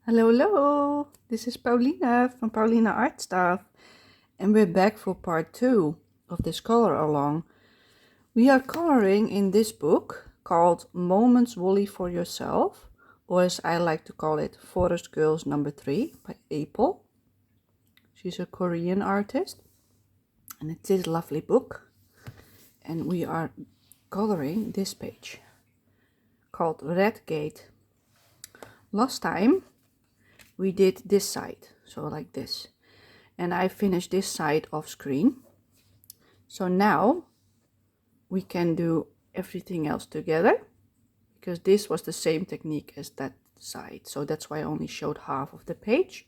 Hello, hello! This is Paulina from Paulina Art Stuff, and we're back for part 2 of this color along. We are coloring in this book called Moments Woolly for Yourself, or as I like to call it, Forest Girls number 3 by Aeppol. She's a Korean artist, and it's this lovely book. And we are coloring this page called Red Gate. Last time we did this side, so like this, and I finished this side off screen. So now we can do everything else together, because this was the same technique as that side, so that's why I only showed half of the page.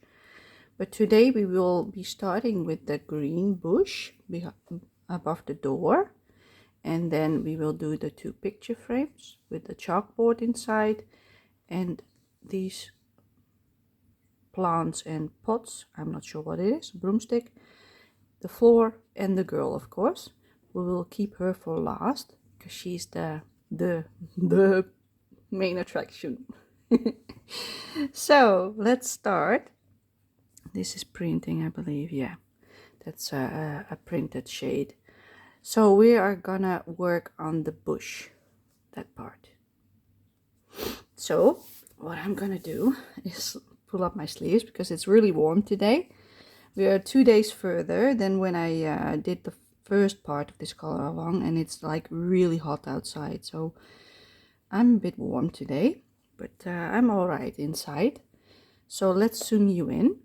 But today we will be starting with the green bush above the door, and then we will do the 2 picture frames with the chalkboard inside, and these plants and pots, I'm not sure what it is, broomstick, the floor, and the girl, of course. We will keep her for last because she's the main attraction. So let's start. This is printing, I believe. Yeah, that's a printed shade. So we are gonna work on the bush, that part. So what I'm gonna do is pull up my sleeves because it's really warm today. We are 2 days further than when I did the first part of this color along, and it's like really hot outside, so I'm a bit warm today, but I'm all right inside. So let's zoom you in.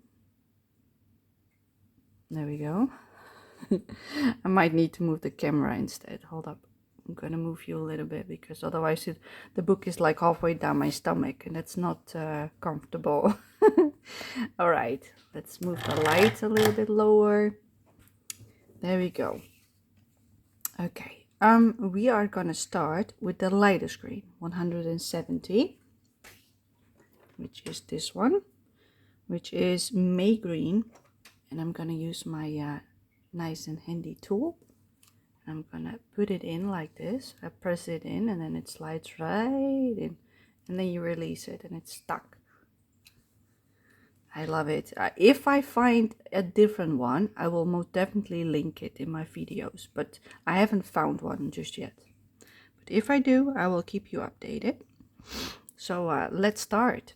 There we go. I might need to move the camera instead. Hold up. I'm gonna move you a little bit because otherwise the book is like halfway down my stomach, and that's not comfortable. All right, let's move the light a little bit lower. There we go. Okay, we are gonna start with the lighter screen, 170, which is this one, which is May Green, and I'm gonna use my nice and handy tool. I'm gonna put it in like this. I press it in and then it slides right in, and then you release it and it's stuck. I love it. If I find a different one, I will most definitely link it in my videos, but I haven't found one just yet. But if I do, I will keep you updated. So let's start.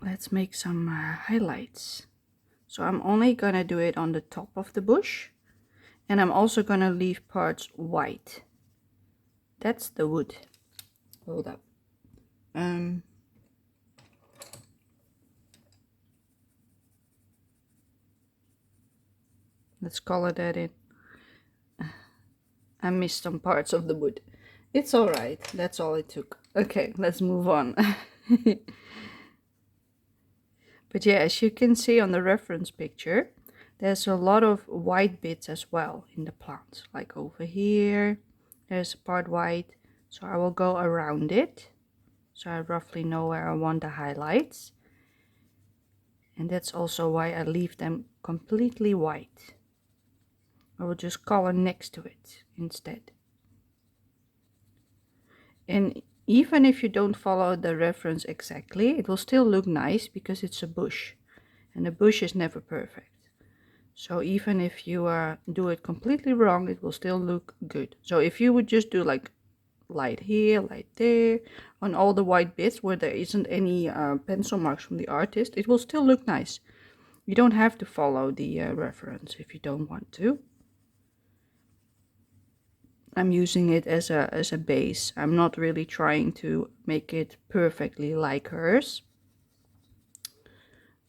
Let's make some highlights. So I'm only gonna do it on the top of the bush, and I'm also gonna leave parts white. That's the wood. Hold up. Let's color that in. I missed some parts of the wood. It's all right. That's all it took. Okay, let's move on. But yeah, as you can see on the reference picture, there's a lot of white bits as well in the plants. Like over here, there's a part white. So I will go around it, so I roughly know where I want the highlights. And that's also why I leave them completely white. I will just color next to it instead. And even if you don't follow the reference exactly, it will still look nice because it's a bush, and a bush is never perfect. So even if you do it completely wrong, it will still look good. So if you would just do like light here, light there, on all the white bits where there isn't any pencil marks from the artist, it will still look nice. You don't have to follow the reference if you don't want to. I'm using it as a base. I'm not really trying to make it perfectly like hers,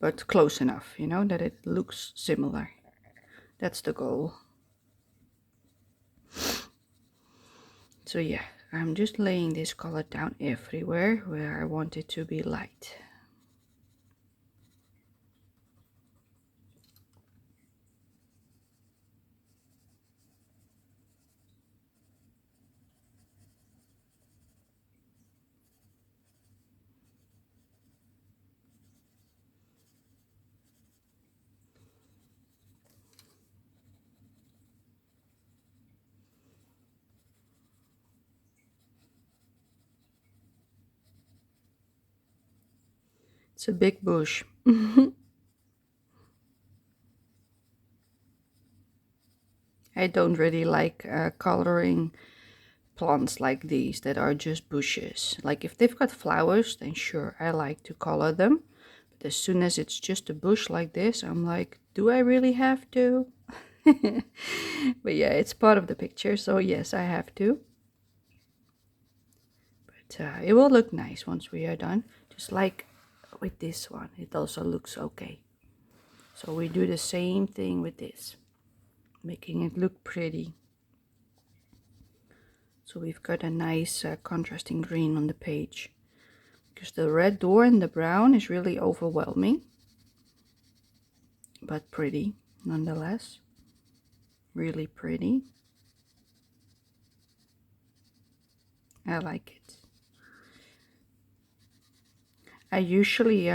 but close enough, you know, that it looks similar. That's the goal. So yeah, I'm just laying this color down everywhere where I want it to be light. It's a big bush. I don't really like coloring plants like these that are just bushes. Like if they've got flowers, then sure, I like to color them. But as soon as it's just a bush like this, I'm like, do I really have to? But yeah, it's part of the picture, so yes, I have to. But it will look nice once we are done. Just like with this one, it also looks okay. So we do the same thing with this, making it look pretty. So we've got a nice contrasting green on the page, because the red door and the brown is really overwhelming, but pretty nonetheless. Really pretty. I like it. I usually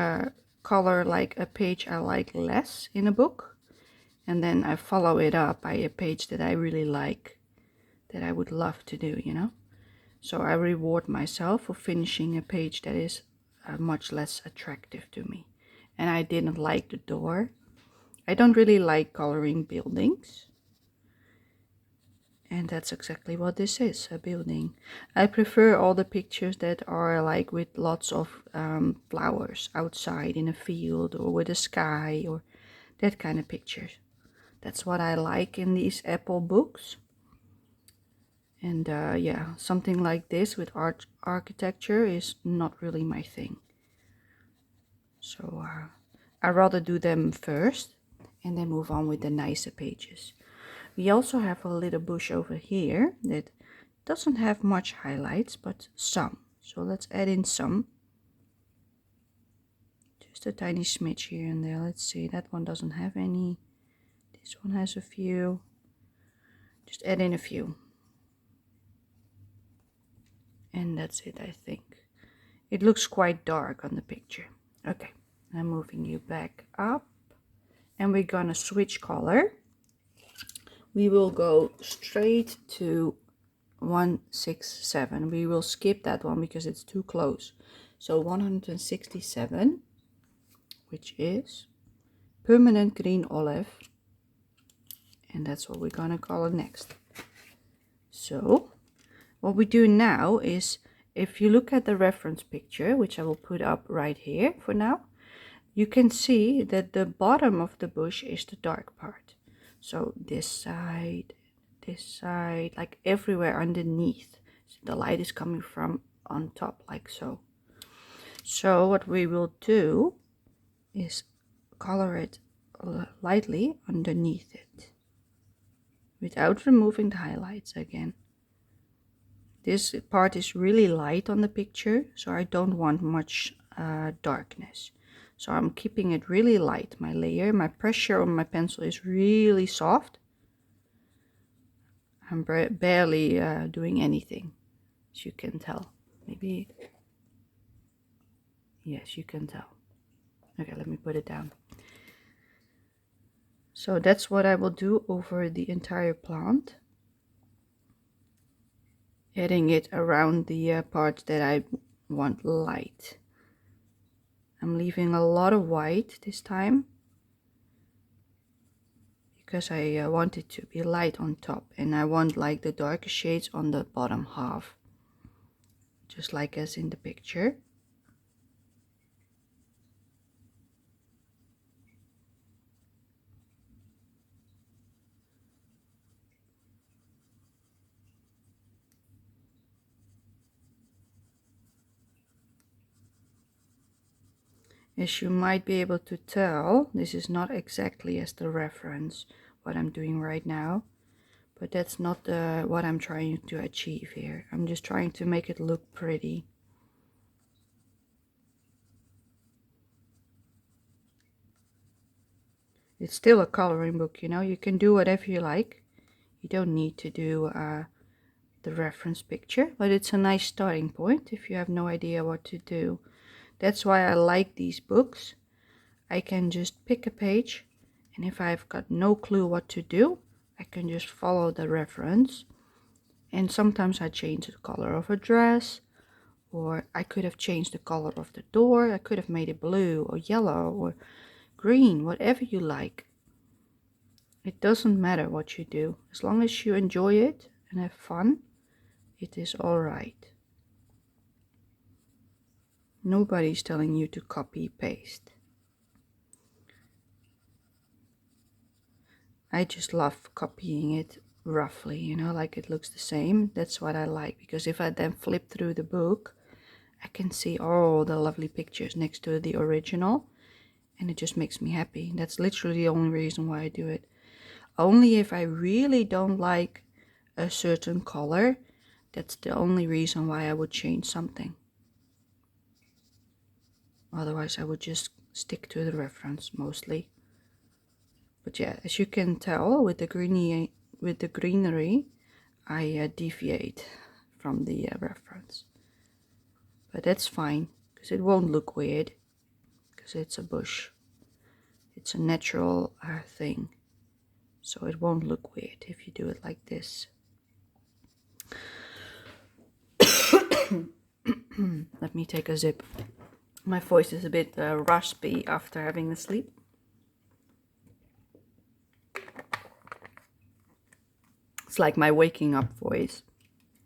color like a page I like less in a book, and then I follow it up by a page that I really like, that I would love to do, you know. So I reward myself for finishing a page that is much less attractive to me. And I didn't like the door. I don't really like coloring buildings. And that's exactly what this is, a building. I prefer all the pictures that are like with lots of flowers outside in a field, or with a sky, or that kind of pictures. That's what I like in these Aeppol books. And yeah, something like this with architecture is not really my thing. So I rather do them first and then move on with the nicer pages. We also have a little bush over here that doesn't have much highlights, but some. So let's add in some. Just a tiny smidge here and there. Let's see, that one doesn't have any. This one has a few. Just add in a few. And that's it, I think. It looks quite dark on the picture. Okay, I'm moving you back up. And we're gonna switch color. We will go straight to 167. We will skip that one because it's too close. So 167, which is permanent green olive. And that's what we're gonna color next. So what we do now is, if you look at the reference picture, which I will put up right here for now, you can see that the bottom of the bush is the dark part. So this side, like everywhere underneath, so the light is coming from on top, like so. So what we will do is color it lightly underneath it, without removing the highlights again. This part is really light on the picture, so I don't want much darkness. So I'm keeping it really light, my layer. My pressure on my pencil is really soft. I'm barely doing anything, as you can tell. Maybe, yes, you can tell. Okay, let me put it down. So that's what I will do over the entire plant. Adding it around the parts that I want light. I'm leaving a lot of white this time, because I want it to be light on top, and I want like the darker shades on the bottom half, just like as in the picture. As you might be able to tell, this is not exactly as the reference, what I'm doing right now. But that's not what I'm trying to achieve here. I'm just trying to make it look pretty. It's still a coloring book, you know. You can do whatever you like. You don't need to do the reference picture. But it's a nice starting point if you have no idea what to do. That's why I like these books. I can just pick a page, and if I've got no clue what to do, I can just follow the reference. And sometimes I change the color of a dress, or I could have changed the color of the door. I could have made it blue or yellow or green, whatever you like. It doesn't matter what you do. As long as you enjoy it and have fun, it is all right. Nobody's telling you to copy paste. I just love copying it roughly, you know, like it looks the same. That's what I like, because if I then flip through the book, I can see all the lovely pictures next to the original, and it just makes me happy. That's literally the only reason why I do it. Only if I really don't like a certain color, that's the only reason why I would change something. Otherwise I would just stick to the reference mostly. But yeah, as you can tell with the greenery, I deviate from the reference. But that's fine, because it won't look weird, because it's a bush. It's a natural thing, so it won't look weird if you do it like this. Let me take a sip. My voice is a bit raspy after having a sleep. It's like my waking up voice,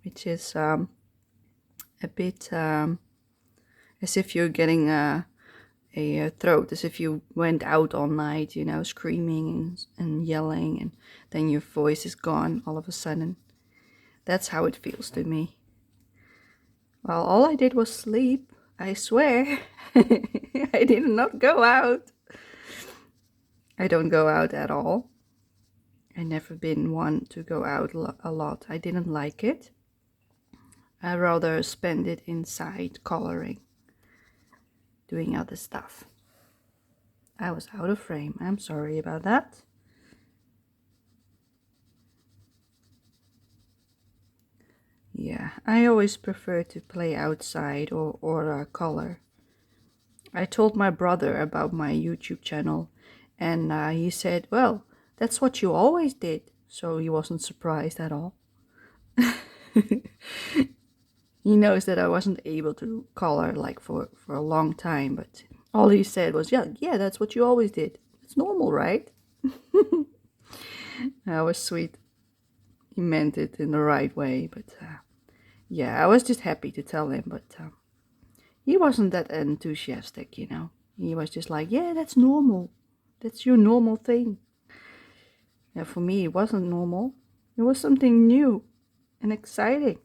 which is a bit as if you're getting a throat, as if you went out all night, you know, screaming and yelling, and then your voice is gone all of a sudden. That's how it feels to me. Well, all I did was sleep, I swear. I did not go out. I don't go out at all. I never been one to go out a lot. I didn't like it. I rather spend it inside coloring, doing other stuff. I was out of frame. I'm sorry about that. Yeah, I always prefer to play outside or color. I told my brother about my YouTube channel, and he said, well, that's what you always did. So he wasn't surprised at all. He knows that I wasn't able to color like for a long time, but all he said was, yeah, that's what you always did. It's normal, right? That was sweet. He meant it in the right way, but yeah, I was just happy to tell him, but he wasn't that enthusiastic, you know. He was just like, yeah, that's normal. That's your normal thing. Yeah, for me, it wasn't normal. It was something new and exciting.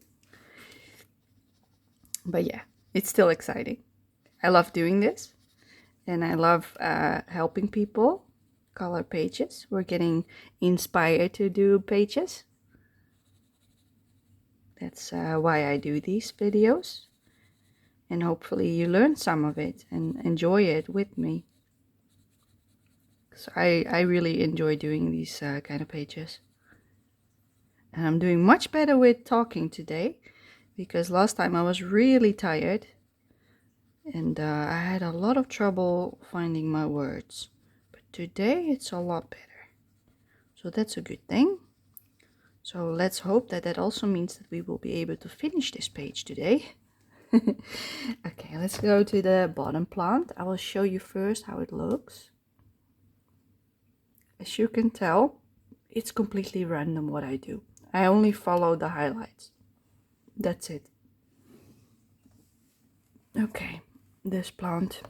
But yeah, it's still exciting. I love doing this, and I love helping people color pages. We're getting inspired to do pages. That's why I do these videos, and hopefully you learn some of it and enjoy it with me. So I really enjoy doing these kind of pages, and I'm doing much better with talking today, because last time I was really tired, and I had a lot of trouble finding my words, but today it's a lot better, so that's a good thing. So let's hope that that also means that we will be able to finish this page today. Okay, let's go to the bottom plant. I will show you first how it looks. As you can tell, it's completely random what I do. I only follow the highlights. That's it. Okay, this plant.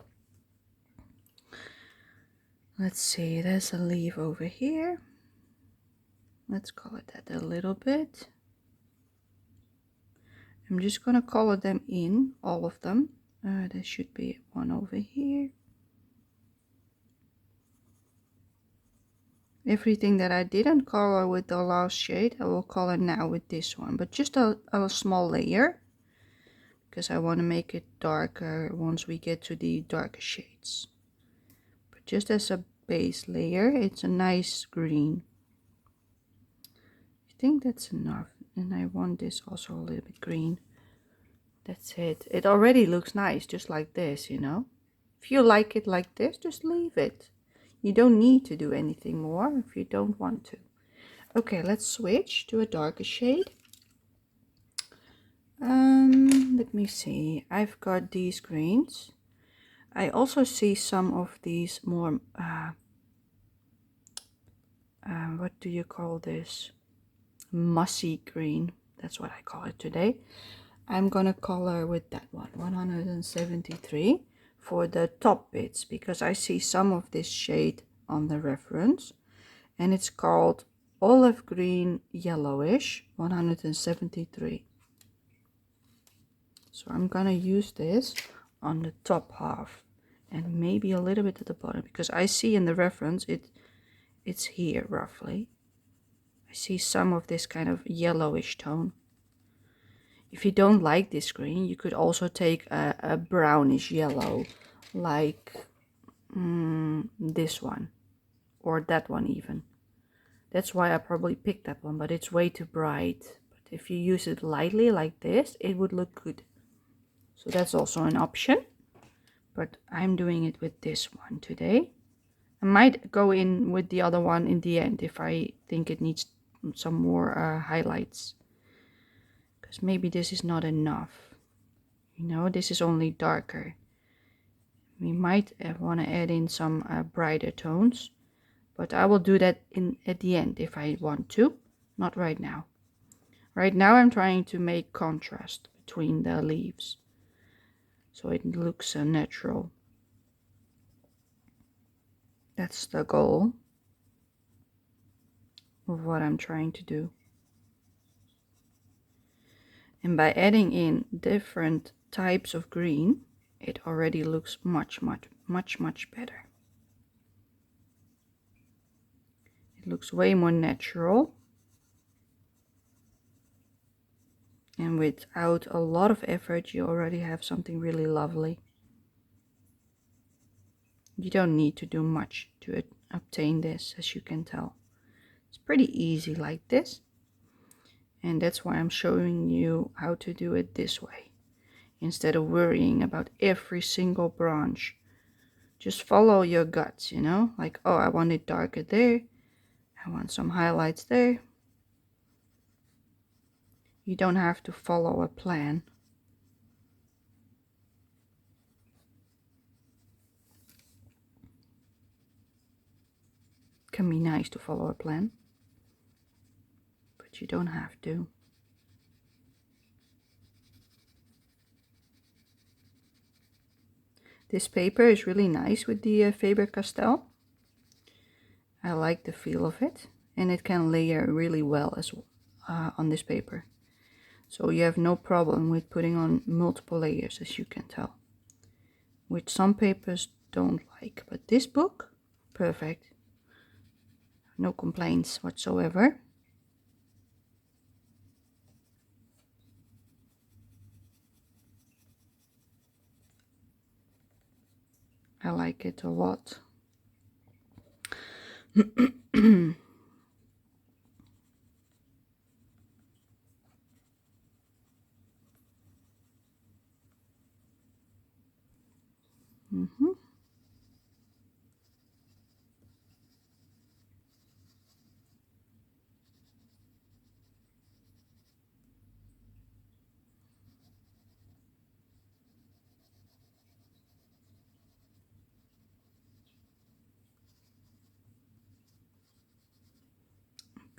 Let's see, there's a leaf over here. Let's color that a little bit. I'm just gonna color them in, all of them. There should be one over here. Everything that I didn't color with the last shade, I will color now with this one, but just a small layer, because I want to make it darker once we get to the darker shades. But just as a base layer, it's a nice green. I think that's enough, and I want this also a little bit green. That's it. It already looks nice, just like this, you know. If you like it like this, just leave it. You don't need to do anything more if you don't want to. Okay, let's switch to a darker shade. let me see. I've got these greens. I also see some of these more, what do you call this? Mossy green. That's what I call it today. I'm gonna color with that one, 173, for the top bits, because I see some of this shade on the reference, and it's called olive green yellowish, 173. So I'm gonna use this on the top half and maybe a little bit at the bottom, because I see in the reference it's here roughly. I see some of this kind of yellowish tone. If you don't like this green, you could also take a brownish yellow, like this one, or that one even. That's why I probably picked that one, but it's way too bright. But if you use it lightly like this, it would look good. So that's also an option, but I'm doing it with this one today. I might go in with the other one in the end if I think it needs some more highlights. Because maybe this is not enough. You know, this is only darker. We might want to add in some brighter tones, but I will do that at the end if I want to, not right now. Right now I'm trying to make contrast between the leaves, so it looks natural. That's the goal of what I'm trying to do. And by adding in different types of green, it already looks much better. It looks way more natural. And without a lot of effort, you already have something really lovely. You don't need to do much to obtain this, as you can tell. It's pretty easy like this. And that's why I'm showing you how to do it this way, instead of worrying about every single branch. Just follow your guts, you know, like, oh, I want it darker there, I want some highlights there. You don't have to follow a plan. It can be nice to follow a plan, but you don't have to. This paper is really nice with the Faber Castell. I like the feel of it, and it can layer really well as on this paper. So you have no problem with putting on multiple layers, as you can tell. Which some papers don't like, but this book, perfect. No complaints whatsoever. I like it a lot.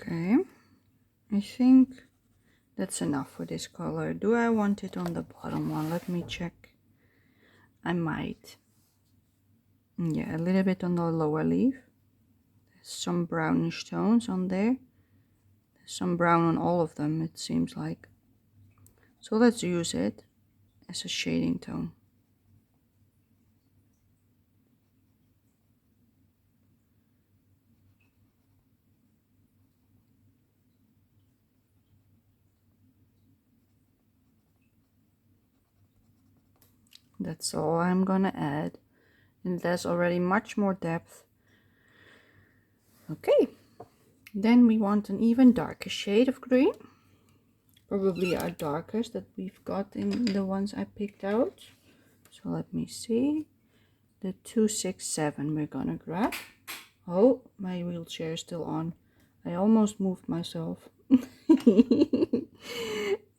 Okay, I think that's enough for this color. Do I want it on the bottom one? Let me check. I might. Yeah, a little bit on the lower leaf. There's some brownish tones on there. There's some brown on all of them, it seems like. So let's use it as a shading tone. That's all I'm gonna add, and there's already much more depth. Okay, then we want an even darker shade of green, probably our darkest that we've got in the ones I picked out. So let me see, the 267 we're gonna grab. Oh, my wheelchair is still on. I almost moved myself.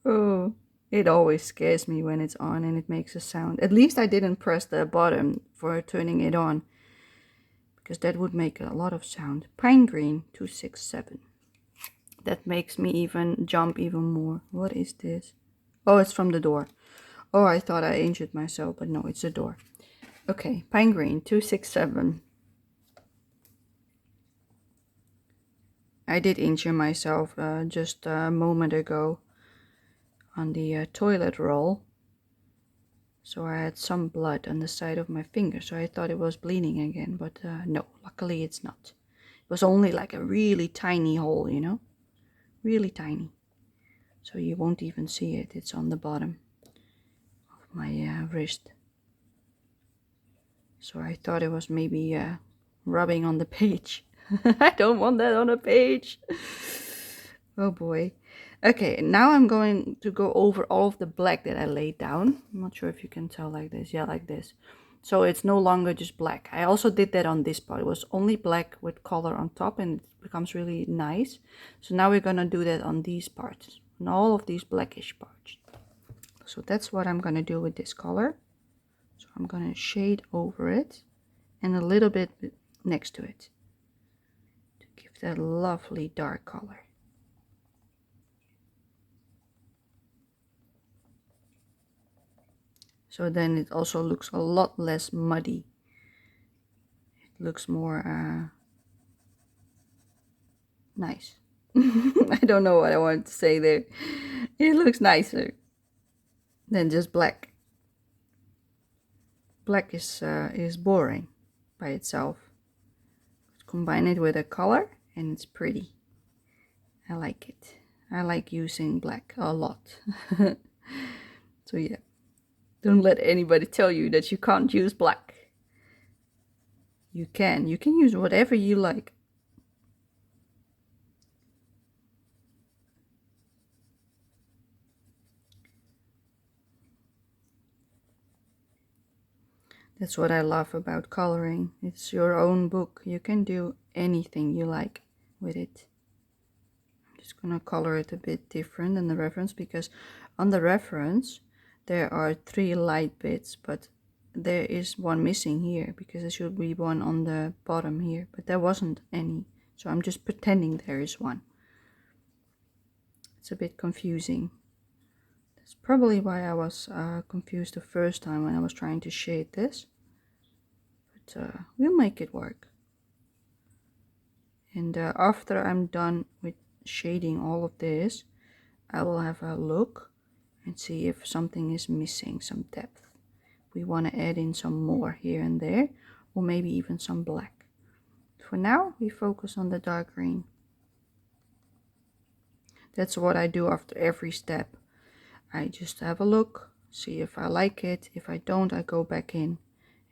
Oh, It always scares me when it's on and it makes a sound. At least I didn't press the button for turning it on, because that would make a lot of sound. Pine green 267. That makes me even jump even more. What is this? Oh, it's from the door. Oh, I thought I injured myself, but no, it's a door. Okay, pine green 267. I did injure myself just a moment ago on the toilet roll. So I had some blood on the side of my finger, so I thought it was bleeding again, but no, luckily it's not. It was only like a really tiny hole, you know, really tiny. So you won't even see it, it's on the bottom of my wrist. So I thought it was maybe rubbing on the page. I don't want that on a page. Oh boy. Okay, now I'm going to go over all of the black that I laid down. I'm not sure if you can tell like this. Yeah, like this. So it's no longer just black. I also did that on this part. It was only black with color on top and it becomes really nice. So now we're going to do that on these parts, on all of these blackish parts. So that's what I'm going to do with this color. So I'm going to shade over it and a little bit next to it to give that lovely dark color. So then it also looks a lot less muddy. It looks more nice. I don't know what I wanted to say there. It looks nicer than just black. Black is boring by itself. Combine it with a color and it's pretty. I like it. I like using black a lot. So yeah, don't let anybody tell you that you can't use black. You can use whatever you like. That's what I love about coloring. It's your own book. You can do anything you like with it. I'm just gonna color it a bit different than the reference, because on the reference there are 3 light bits, but there is one missing here because there should be one on the bottom here, but there wasn't any. So I'm just pretending there is one. It's a bit confusing. That's probably why I was confused the first time when I was trying to shade this. But we'll make it work. And after I'm done with shading all of this, I will have a look and see if something is missing, some depth. We want to add in some more here and there, or maybe even some black. For now, we focus on the dark green. That's what I do after every step. I just have a look, see if I like it. If I don't, I go back in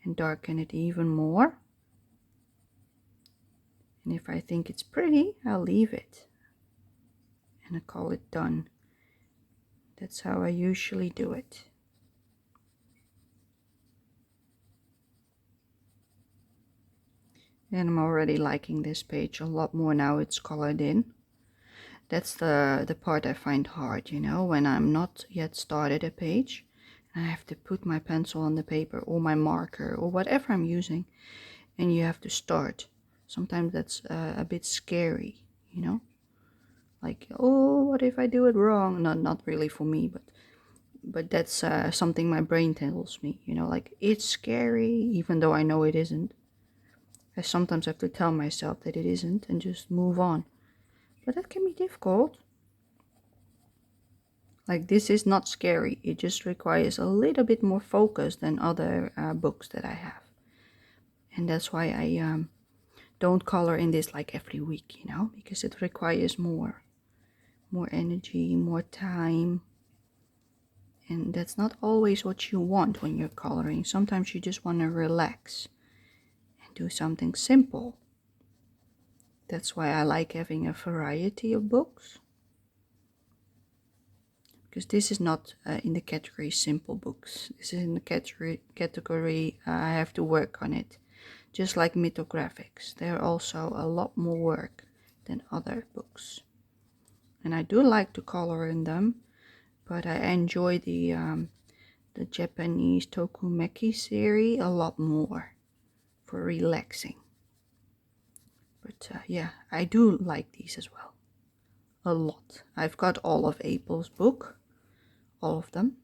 and darken it even more. And if I think it's pretty, I'll leave it and I call it done. That's how I usually do it. And I'm already liking this page a lot more now it's colored in. That's the part I find hard, you know, when I'm not yet started a page and I have to put my pencil on the paper or my marker or whatever I'm using, and you have to start. Sometimes that's a bit scary, you know, like, oh, what if I do it wrong? Not really for me, but that's something my brain tells me, you know, like it's scary, even though I know it isn't. I sometimes have to tell myself that it isn't and just move on. But that can be difficult. Like, this is not scary. It just requires a little bit more focus than other books that I have. And that's why I don't color in this like every week, you know, because it requires more energy, more time. And that's not always what you want when you're coloring. Sometimes you just want to relax and do something simple. That's why I like having a variety of books. Because this is not in the category simple books. This is in the category I have to work on it. Just like mythographics. They're also a lot more work than other books. And I do like to color in them. but I enjoy the Japanese Tokumeki series a lot more for relaxing. But yeah, I do like these as well. A lot. I've got all of Aeppol's book, all of them,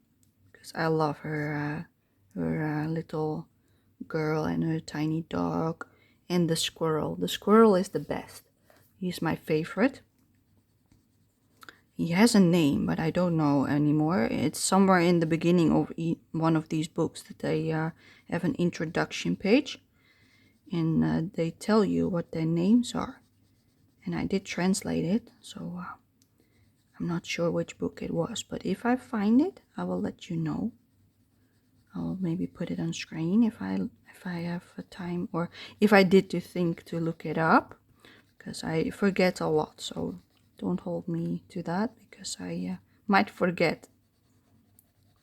because I love her little girl and her tiny dog and the squirrel. The squirrel is the best. He's my favorite. He has a name, but I don't know anymore. It's somewhere in the beginning of one of these books that they have an introduction page, and they tell you what their names are. And I did translate it, so I'm not sure which book it was, but if I find it, I will let you know. I'll maybe put it on screen if I have a time, or if I did to think to look it up, because I forget a lot, so don't hold me to that, because I might forget.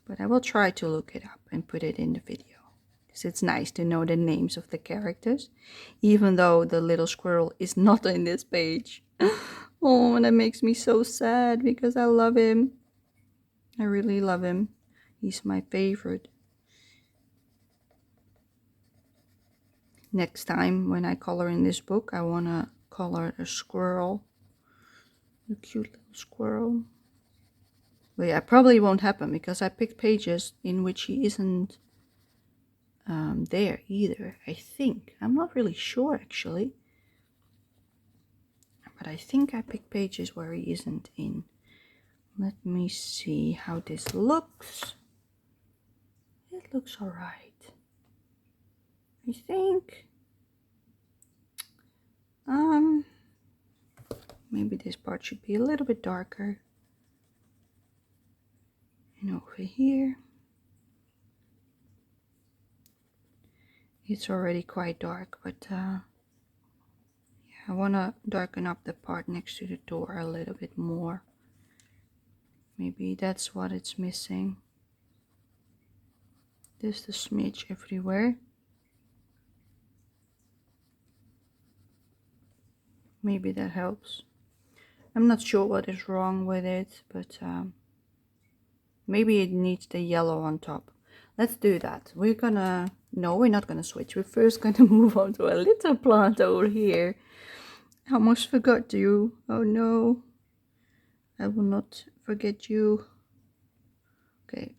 But I will try to look it up and put it in the video, because it's nice to know the names of the characters, even though the little squirrel is not in this page. Oh, and that makes me so sad, because I love him. I really love him. He's my favorite. Next time when I color in this book, I want to color a squirrel. A cute little squirrel. But yeah, probably won't happen, because I picked pages in which he isn't there either, I think. I'm not really sure, actually. But I think I picked pages where he isn't in. Let me see how this looks. It looks alright. I think. Maybe this part should be a little bit darker. And over here. It's already quite dark, but yeah, I want to darken up the part next to the door a little bit more. Maybe that's what it's missing. There's the smidge everywhere. Maybe that helps. I'm not sure what is wrong with it, but maybe it needs the yellow on top. Let's do that. We're not gonna switch. We're first gonna move on to a little plant over here. I almost forgot you. Oh no. I will not forget you. Okay.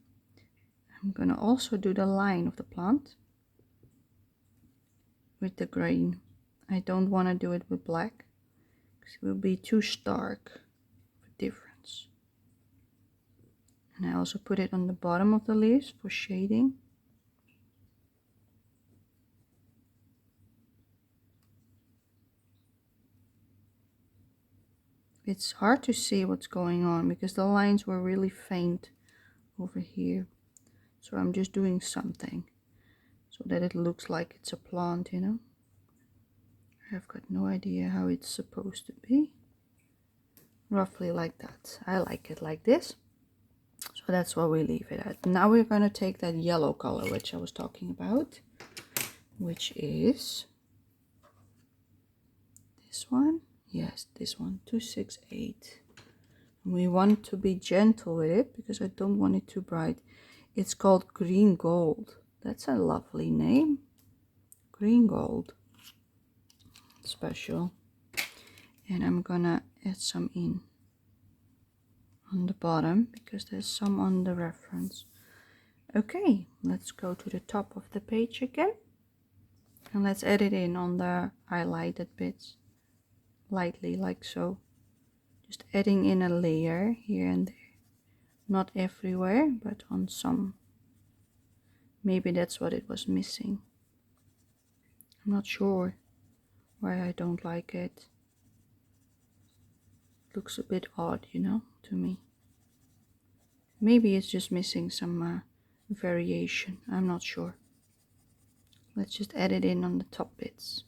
I'm gonna also do the line of the plant with the green. I don't want to do it with black, because it will be too stark of a difference. And I also put it on the bottom of the leaves for shading. It's hard to see what's going on, because the lines were really faint over here. So I'm just doing something so that it looks like it's a plant, you know. I've got no idea how it's supposed to be. Roughly like that. I like it like this. So that's what we leave it at. Now we're going to take that yellow color which I was talking about, which is this one. Yes, this one, 268. We want to be gentle with it, because I don't want it too bright. It's called Green Gold. That's a lovely name. Green Gold. Special. And I'm gonna add some in on the bottom, because there's some on the reference. Okay, let's go to the top of the page again, and let's add it in on the highlighted bits, lightly, like so. Just adding in a layer here and there, not everywhere, but on some. Maybe that's what it was missing. I'm not sure why I don't like it. It looks a bit odd, you know, to me. Maybe it's just missing some variation. I'm not sure. Let's just add it in on the top bits.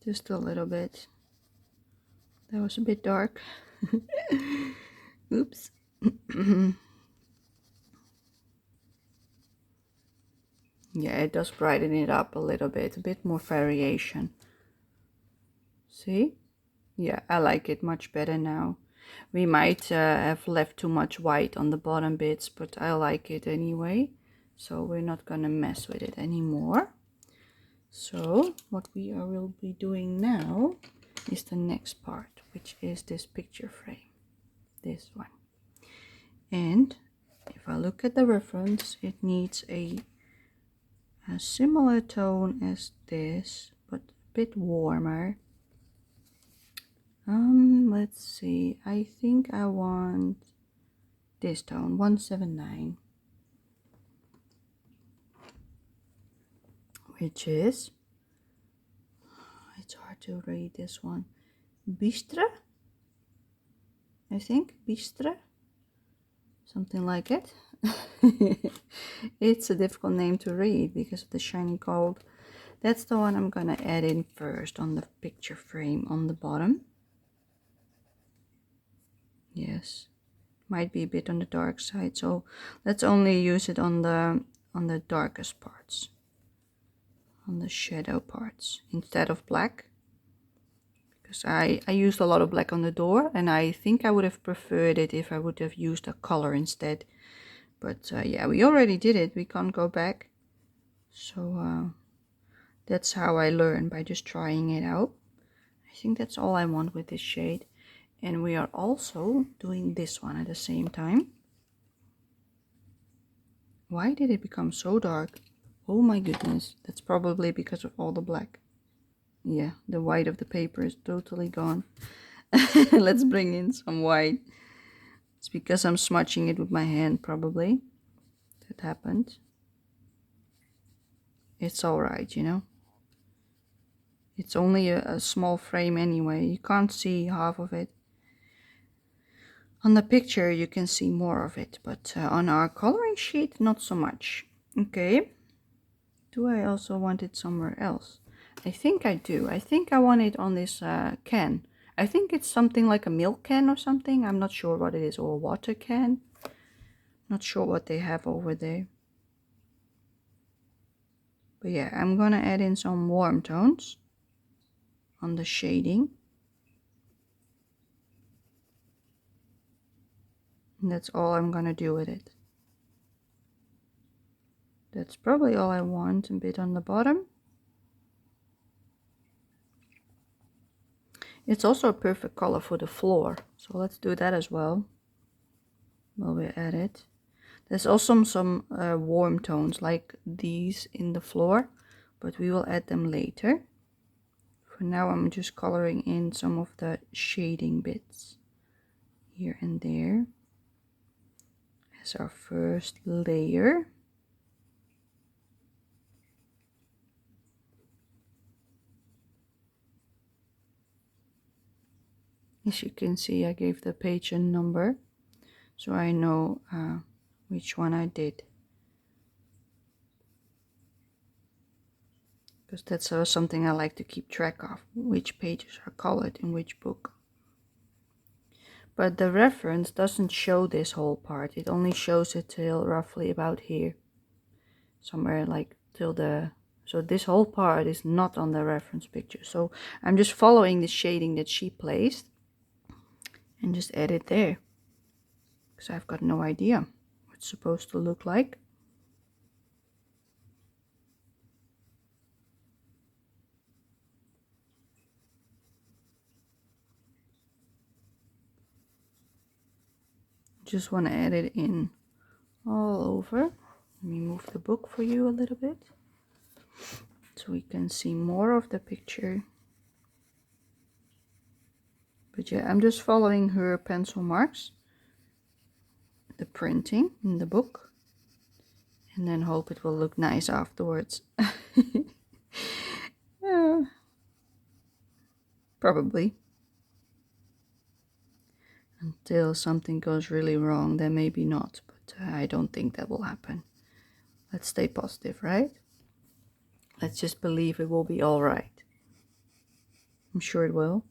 Just a little bit. That was a bit dark. Oops. Yeah, it does brighten it up a bit more variation. See? Yeah, I like it much better now. We might have left too much white on the bottom bits, but I like it anyway. So we're not gonna mess with it anymore. So what we will be doing now is the next part, which is this picture frame, this one. And if I look at the reference, it needs a similar tone as this, but a bit warmer. Let's see, I think I want this tone, 179, which is, it's hard to read this one, Bistre, I think, Bistre, something like it. It's a difficult name to read because of the shiny gold. That's the one I'm gonna add in first on the picture frame on the bottom. Yes, might be a bit on the dark side, so let's only use it on the darkest parts, on the shadow parts, instead of black, because I used a lot of black on the door, and I think I would have preferred it if I would have used a color instead. But yeah, we already did it, we can't go back. So that's how I learned, by just trying it out. I think that's all I want with this shade. And we are also doing this one at the same time. Why did it become so dark? Oh my goodness, that's probably because of all the black. Yeah, the white of the paper is totally gone. Let's bring in some white. It's because I'm smudging it with my hand, probably. That happened. It's alright, you know. It's only a small frame anyway. You can't see half of it. On the picture you can see more of it, but on our coloring sheet not so much. Okay. Do I also want it somewhere else? I think I do. I think I want it on this can. I think it's something like a milk can or something. I'm not sure what it is, or a water can. Not sure what they have over there. But yeah, I'm gonna add in some warm tones on the shading. And that's all I'm gonna do with it. That's probably all I want. A bit on the bottom. It's also a perfect color for the floor, so let's do that as well while we're at it. There's also some warm tones like these in the floor, but we will add them later. For now I'm just coloring in some of the shading bits here and there as our first layer. As you can see, I gave the page a number, so I know which one I did. Because that's something I like to keep track of, which pages are colored in which book. But the reference doesn't show this whole part, it only shows it till roughly about here. Somewhere like till the... So this whole part is not on the reference picture. So I'm just following the shading that she placed and just add it there. Because I've got no idea what it's supposed to look like. Just want to add it in all over. Let me move the book for you a little bit so we can see more of the picture. But yeah, I'm just following her pencil marks, the printing in the book, and then hope it will look nice afterwards. Yeah, probably. Until something goes really wrong, then maybe not, but I don't think that will happen. Let's stay positive, right? Let's just believe it will be all right. I'm sure it will.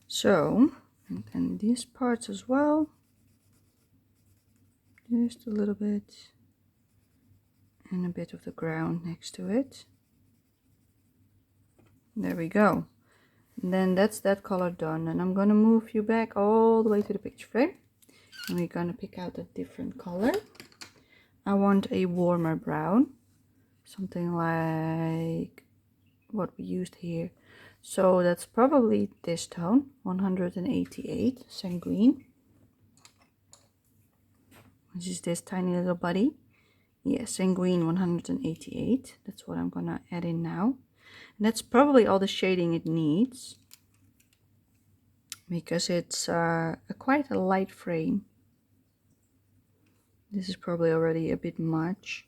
So, and then these parts as well, just a little bit, and a bit of the ground next to it. There we go. And then that's that color done, and I'm gonna move you back all the way to the picture frame, and we're gonna pick out a different color. I want a warmer brown, something like what we used here. So that's probably this tone, 188 sanguine, which is this tiny little buddy. Yes, sanguine 188. That's what I'm gonna add in now. And that's probably all the shading it needs, because it's quite a light frame. This is probably already a bit much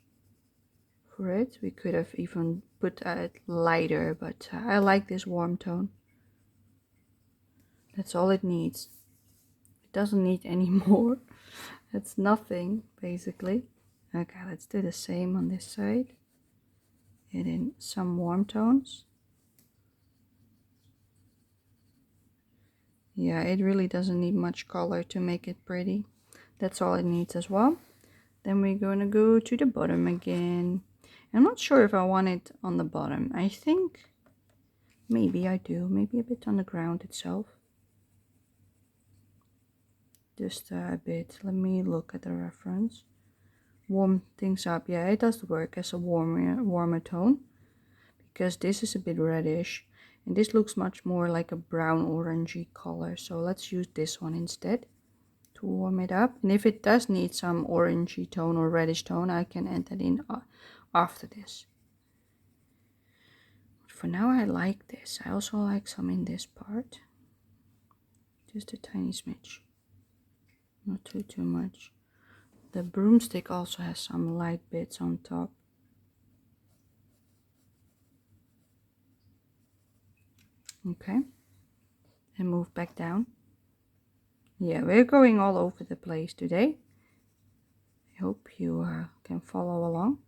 for it. We could have even put it lighter, but I like this warm tone. That's all it needs. It doesn't need any more. It's nothing, basically. Okay, let's do the same on this side. Add in some warm tones. Yeah, it really doesn't need much color to make it pretty. That's all it needs as well. Then we're going to go to the bottom again. I'm not sure if I want it on the bottom. I think maybe I do. Maybe a bit on the ground itself. Just a bit. Let me look at the reference. Warm things up. Yeah, it does work as a warmer tone, because this is a bit reddish and this looks much more like a brown orangey color. So let's use this one instead to warm it up. And if it does need some orangey tone or reddish tone, I can add that in after this. But for now I like this. I also like some in this part. Just a tiny smidge. Not too much. The broomstick also has some light bits on top. Okay. And move back down. Yeah, we're going all over the place today. I hope you can follow along.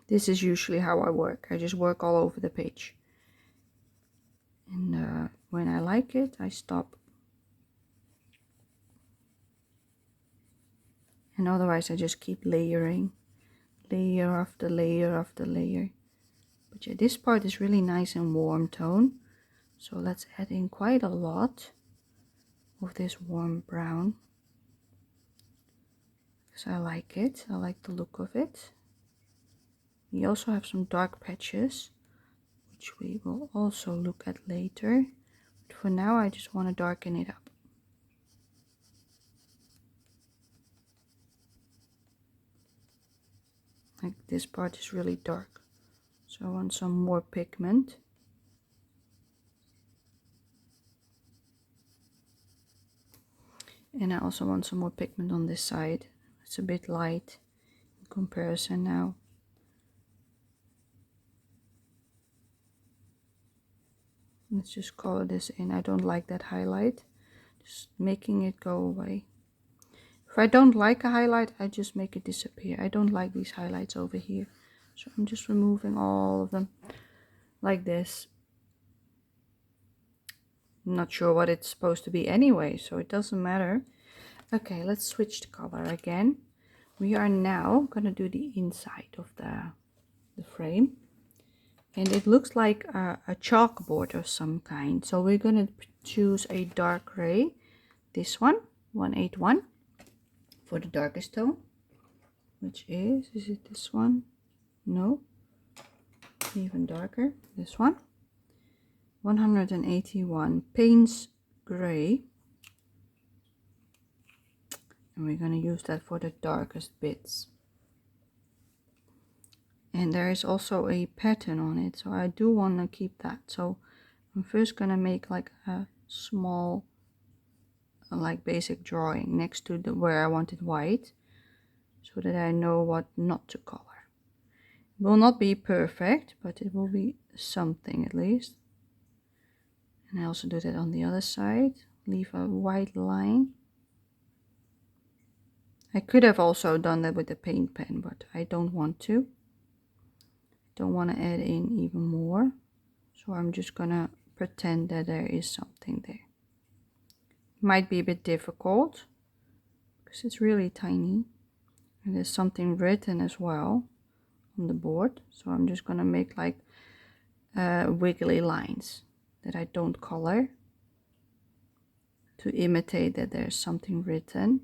This is usually how I work. I just work all over the page. And when I like it, I stop. And otherwise I just keep layering. Layer after layer after layer. But yeah, this part is really nice and warm tone. So let's add in quite a lot of this warm brown. Because I like it. I like the look of it. We also have some dark patches, which we will also look at later. But for now I just want to darken it up. Like this part is really dark. So I want some more pigment. And I also want some more pigment on this side. It's a bit light in comparison now. Let's just color this in. I don't like that highlight. Just making it go away. If I don't like a highlight, I just make it disappear. I don't like these highlights over here. So I'm just removing all of them like this. I'm not sure what it's supposed to be anyway, so it doesn't matter. Okay, let's switch the color again. We are now going to do the inside of the frame. And it looks like a chalkboard of some kind. So we're going to choose a dark gray. This one, 181, for the darkest tone. Which is it this one? No. Even darker. This one. 181, Payne's Gray. And we're going to use that for the darkest bits. And there is also a pattern on it, so I do want to keep that. So I'm first going to make like a small like basic drawing next to the where I want it white, so that I know what not to color. It will not be perfect, but it will be something at least. And I also do that on the other side. Leave a white line. I could have also done that with the paint pen, but I don't want to. Don't want to add in even more. So I'm just gonna pretend that there is something there. Might be a bit difficult because it's really tiny. And there's something written as well on the board. So I'm just gonna make like wiggly lines that I don't color to imitate that there's something written.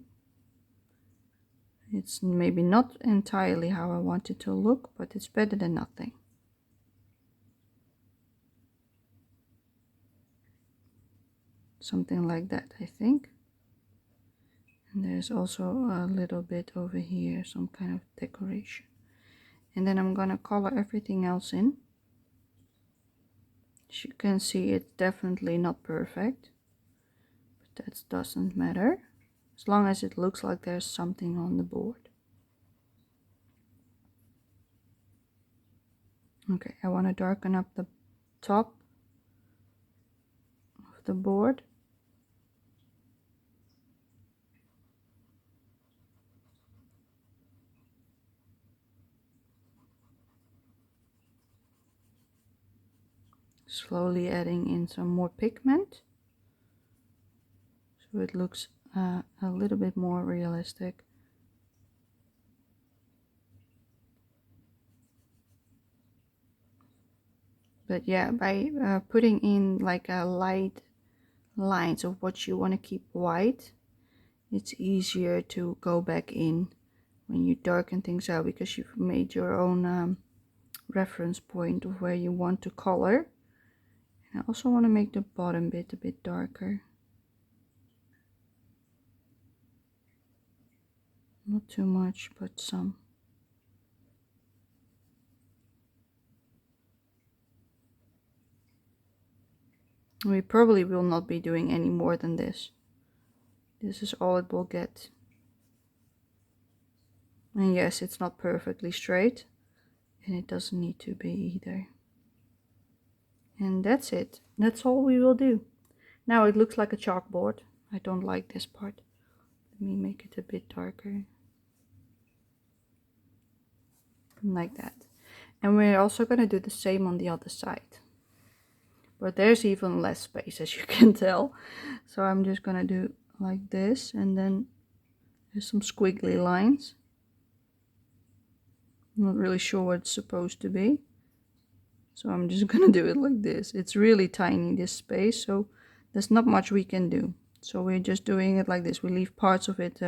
It's maybe not entirely how I want it to look, but it's better than nothing. Something like that, I think. And there's also a little bit over here, some kind of decoration. And then I'm gonna color everything else in. As you can see, it's definitely not perfect, but that doesn't matter as long as it looks like there's something on the board. Okay, I want to darken up the top of the board. Slowly adding in some more pigment so it looks a little bit more realistic. But yeah, by putting in like a light lines of what you want to keep white, it's easier to go back in when you darken things out because you've made your own reference point of where you want to color. And I also want to make the bottom bit a bit darker. Not too much, but some. We probably will not be doing any more than this. This is all it will get. And yes, it's not perfectly straight, and it doesn't need to be either. And that's it. That's all we will do. Now it looks like a chalkboard. I don't like this part. Let me make it a bit darker. Like that. And we're also going to do the same on the other side. But there's even less space, as you can tell. So I'm just going to do like this, and then there's some squiggly lines. I'm not really sure what it's supposed to be. So I'm just going to do it like this. It's really tiny, this space, so there's not much we can do. So we're just doing it like this. We leave parts of it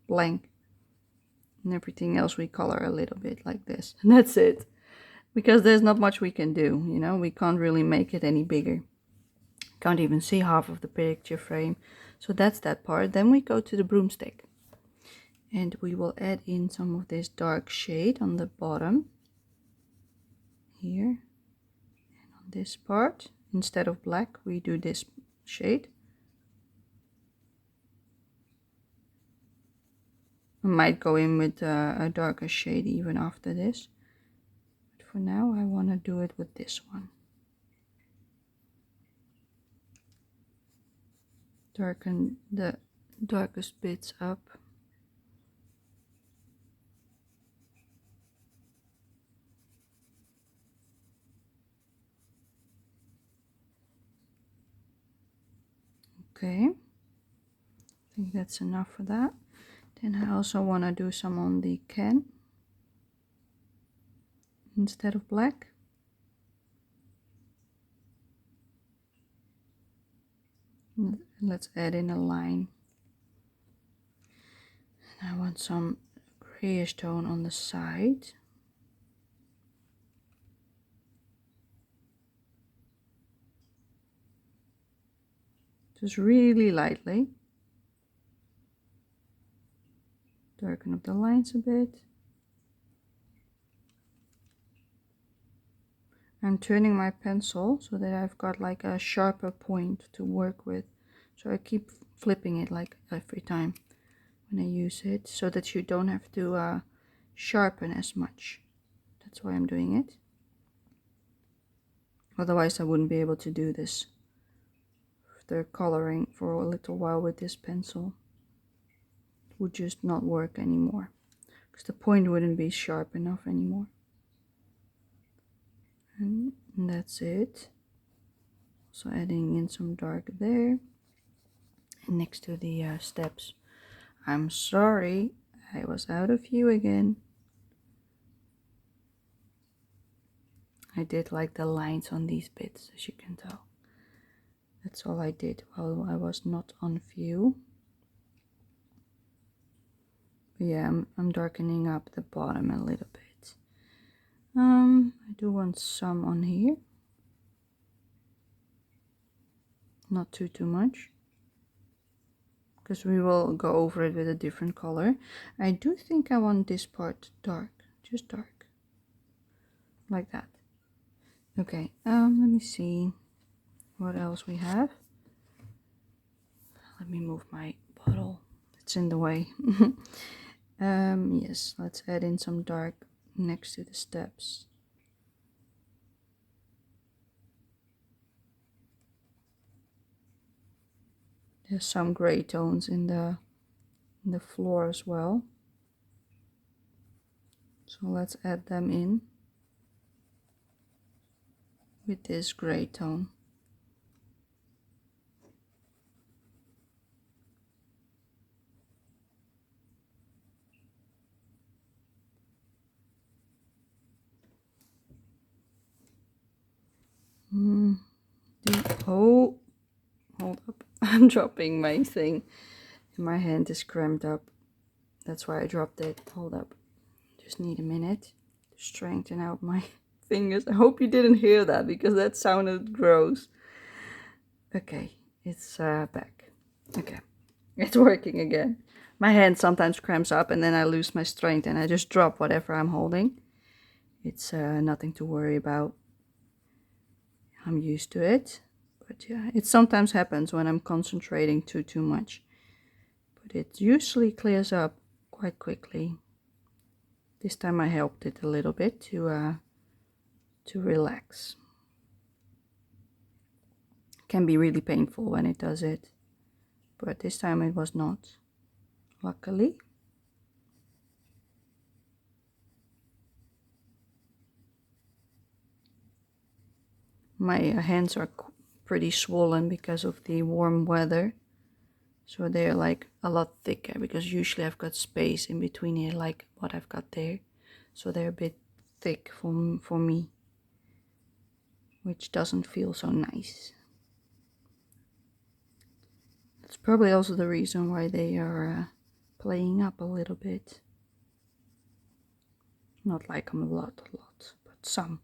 blank. And everything else we color a little bit like this. And that's it. Because there's not much we can do, you know. We can't really make it any bigger. Can't even see half of the picture frame. So that's that part. Then we go to the broomstick. And we will add in some of this dark shade on the bottom. Here. And on this part, instead of black, we do this shade. I might go in with a darker shade even after this. But for now, I want to do it with this one. Darken the darkest bits up. Okay, I think that's enough for that. Then I also want to do some on the can instead of black. Let's add in a line. And I want some grayish tone on the side. Just really lightly. Darken up the lines a bit. I'm turning my pencil so that I've got like a sharper point to work with. So I keep flipping it like every time when I use it, so that you don't have to sharpen as much. That's why I'm doing it. Otherwise I wouldn't be able to do this after coloring for a little while with this pencil. It would just not work anymore because the point wouldn't be sharp enough anymore. And that's it. So adding in some dark there. And next to the steps. I'm sorry, I was out of view again. I did like the lines on these bits, as you can tell. That's all I did while I was not on view. But yeah, I'm darkening up the bottom a little bit. I do want some on here. Not too much, because we will go over it with a different color. I do think I want this part dark, just dark, like that. Okay, let me see what else we have. Let me move my bottle, it's in the way. Yes, let's add in some dark next to the steps. There's some gray tones in the floor as well, so let's add them in with this gray tone. Oh, hold up. I'm dropping my thing. My hand is cramped up. That's why I dropped it. Hold up. Just need a minute to straighten out my fingers. I hope you didn't hear that, because that sounded gross. Okay, it's back. Okay, it's working again. My hand sometimes cramps up and then I lose my strength and I just drop whatever I'm holding. It's nothing to worry about. I'm used to it. But yeah, it sometimes happens when I'm concentrating too much. But it usually clears up quite quickly. This time I helped it a little bit to relax. It can be really painful when it does it, but this time it was not, luckily. My hands are pretty swollen because of the warm weather, so they're like a lot thicker, because usually I've got space in between here like what I've got there, so they're a bit thick for me, which doesn't feel so nice. That's probably also the reason why they are playing up a little bit. Not like a lot, but some.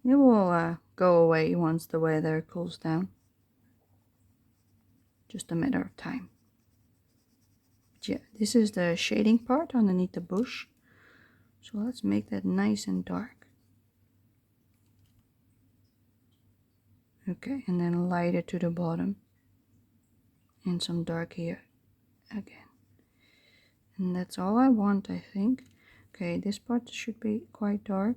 It will go away once the weather cools down. Just a matter of time. But yeah, this is the shading part underneath the bush. So let's make that nice and dark. Okay, and then lighter to the bottom. And some dark here again. And that's all I want, I think. Okay, this part should be quite dark.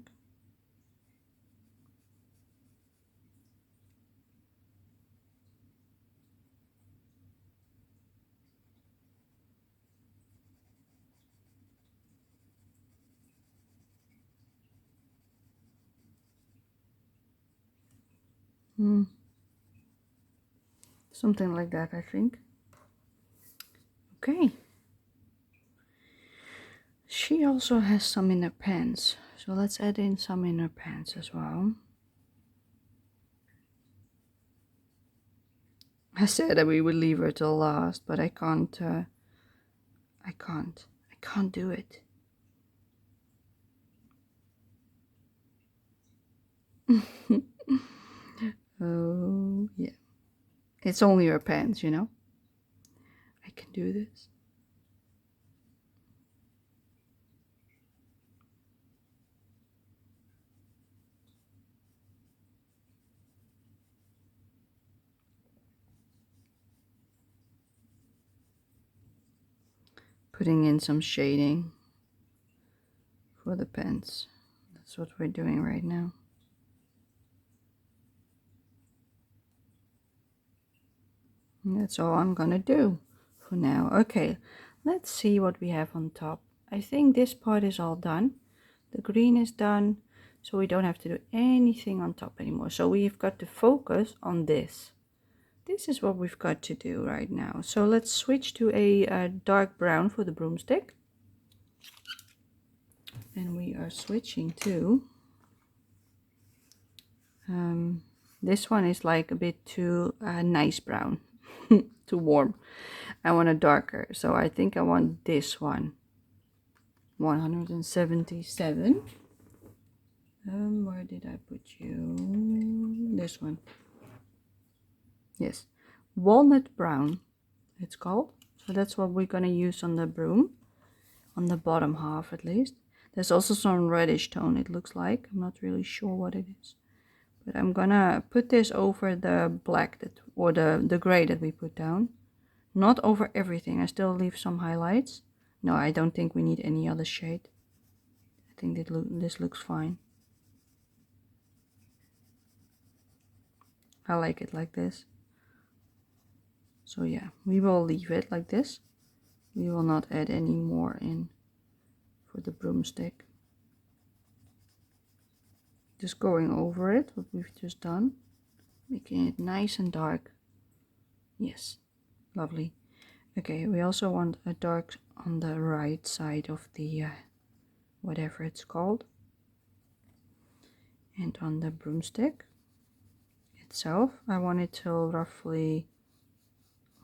Something like that, I think. Okay. She also has some in her pants, so let's add in some in her pants as well. I said that we would leave her till last, but I can't do it. Oh, yeah. It's only her pants, you know. I can do this. Putting in some shading for the pants. That's what we're doing right now. And that's all I'm gonna do for now. Okay, let's see what we have on top. I think this part is all done. The green is done, so we don't have to do anything on top anymore. So we've got to focus on this. This is what we've got to do right now. So let's switch to a dark brown for the broomstick. And we are switching to this one is like a bit too nice brown, too warm. I want a darker, so I think I want this one. 177. Where did I put you? This one. Yes, walnut brown it's called. So that's what we're gonna use on the broom, on the bottom half at least. There's also some reddish tone, it looks like. I'm not really sure what it is, but I'm gonna put this over the black that, or the gray that we put down. Not over everything. I still leave some highlights. No, I don't think we need any other shade. I think this looks fine. I like it like this. So yeah, we will leave it like this. We will not add any more in for the broomstick. Just going over it, what we've just done. Making it nice and dark. Yes, lovely. Okay, we also want a dark on the right side of the whatever it's called. And on the broomstick itself, I want it to roughly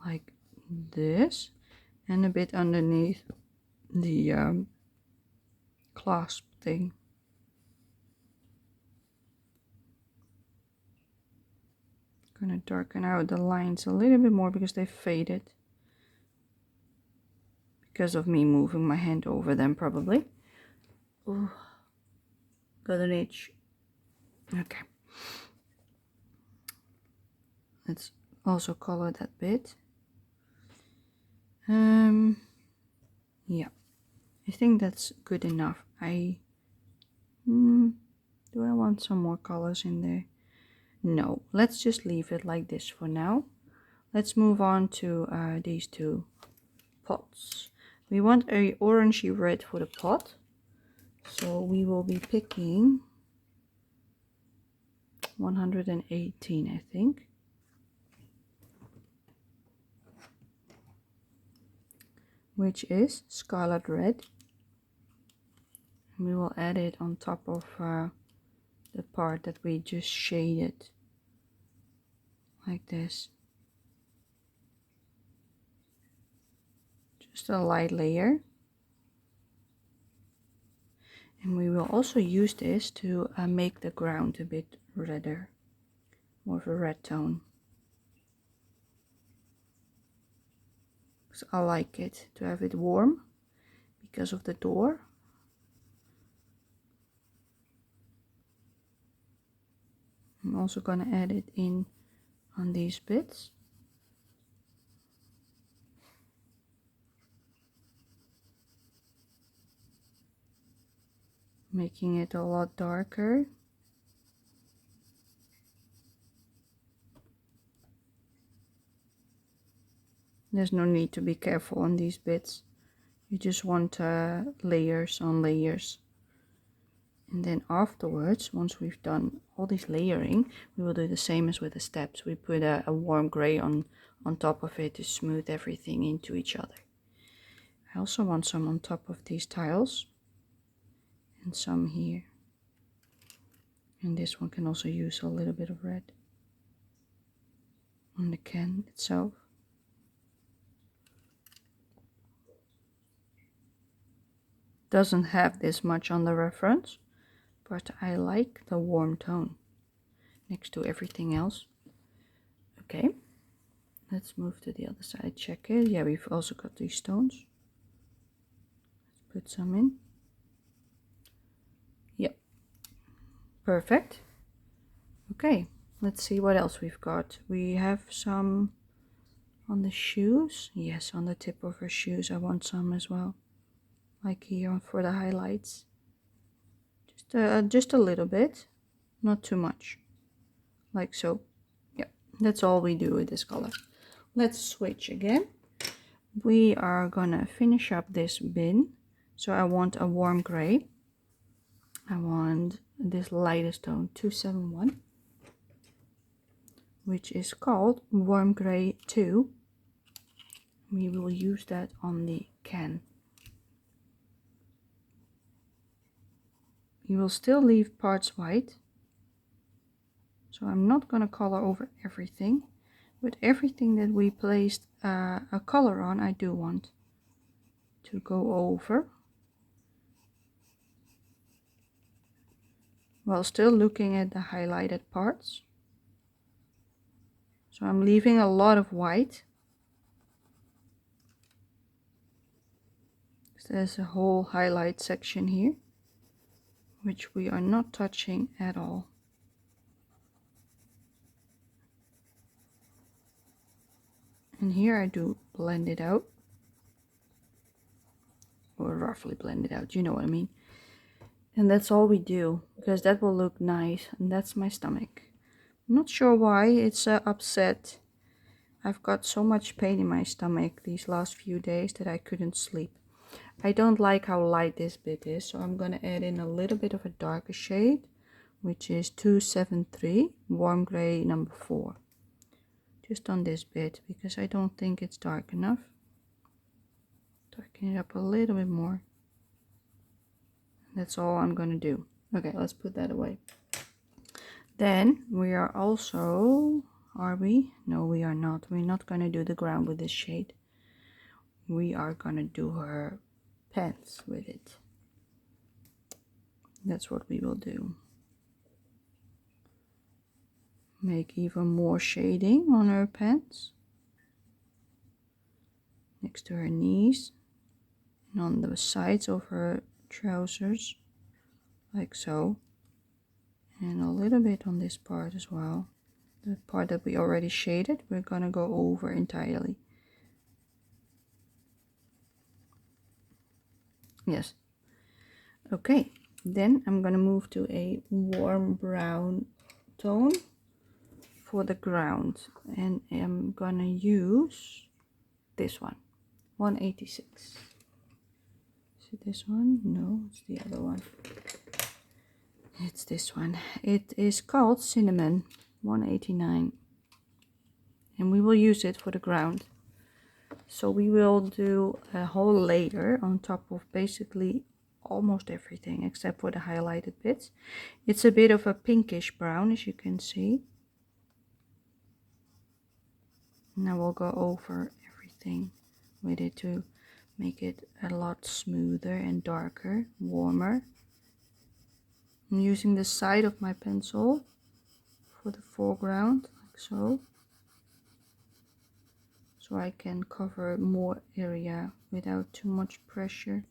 like this, and a bit underneath the clasp thing. Gonna darken out the lines a little bit more because they faded. Because of me moving my hand over them, probably. Ooh, got an itch. Okay. Let's also color that bit. Yeah, I think that's good enough. Do I want some more colors in there? No, let's just leave it like this for now. Let's move on to these two pots. We want a orangey red for the pot, so we will be picking 118, I think. Which is scarlet red. And we will add it on top of the part that we just shaded, like this. Just a light layer. And we will also use this to make the ground a bit redder, more of a red tone. Because I like it to have it warm because of the door. I'm also gonna add it in on these bits. Making it a lot darker. There's no need to be careful on these bits. You just want layers on layers. And then afterwards, once we've done all this layering, we will do the same as with the steps. We put a warm gray on top of it to smooth everything into each other. I also want some on top of these tiles. And some here. And this one can also use a little bit of red on the can itself. Doesn't have this much on the reference, but I like the warm tone next to everything else. Okay, let's move to the other side, check it. Yeah, we've also got these stones. Let's put some in. Yep, perfect. Okay, let's see what else we've got. We have some on the shoes. Yes, on the tip of her shoes I want some as well. Like here for the highlights. Just a little bit, not too much. Like so. Yeah, that's all we do with this color. Let's switch again. We are gonna finish up this bin. So I want a warm gray. I want this lightest tone, 271, which is called Warm Gray 2. We will use that on the can. You will still leave parts white, so I'm not going to color over everything, but everything that we placed a color on, I do want to go over, while still looking at the highlighted parts. So I'm leaving a lot of white. There's a whole highlight section here, which we are not touching at all. And here I do blend it out, or roughly blend it out, you know what I mean. And that's all we do, because that will look nice. And that's my stomach. I'm not sure why it's upset. I've got so much pain in my stomach these last few days that I couldn't sleep. I don't like how light this bit is, so I'm going to add in a little bit of a darker shade, which is 273, Warm Gray number 4. Just on this bit, because I don't think it's dark enough. Darken it up a little bit more. That's all I'm going to do. Okay, let's put that away. Then we are also, are we? No, we are not. We're not going to do the ground with this shade. We are going to do her pants with it. That's what we will do. Make even more shading on her pants. Next to her knees. And on the sides of her trousers. Like so. And a little bit on this part as well. The part that we already shaded, we're going to go over entirely. Yes. Okay, then I'm going to move to a warm brown tone for the ground. And I'm going to use this one, 186. Is it this one? No, it's the other one. It's this one. It is called Cinnamon, 189. And we will use it for the ground. So we will do a whole layer on top of basically almost everything except for the highlighted bits. It's a bit of a pinkish brown, as you can see. And I will go over everything with it to make it a lot smoother and darker, warmer. I'm using the side of my pencil for the foreground, like so. So I can cover more area without too much pressure.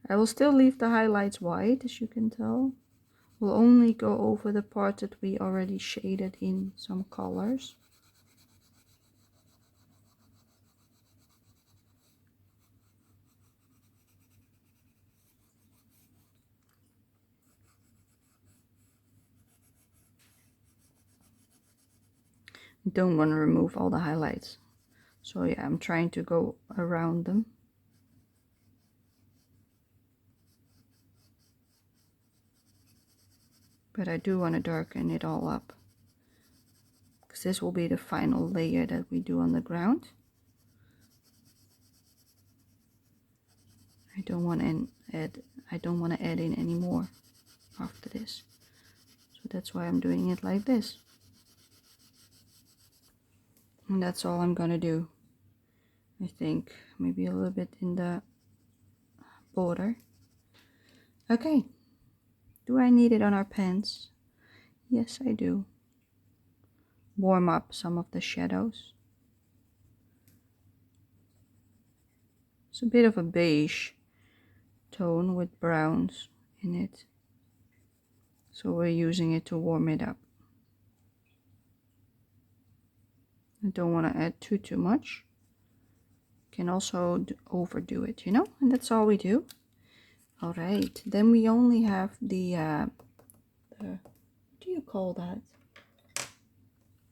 I will still leave the highlights white, as you can tell. We'll only go over the part that we already shaded in some colors. Don't want to remove all the highlights. So yeah, I'm trying to go around them. But I do want to darken it all up. Because this will be the final layer that we do on the ground. I don't want to add in any more after this. So that's why I'm doing it like this. And that's all I'm gonna do. I think maybe a little bit in the border. Okay. Do I need it on our pants? Yes, I do. Warm up some of the shadows. It's a bit of a beige tone with browns in it. So we're using it to warm it up. I don't want to add too much. Can also overdo it, you know, and that's all we do. All right, then we only have the what do you call that?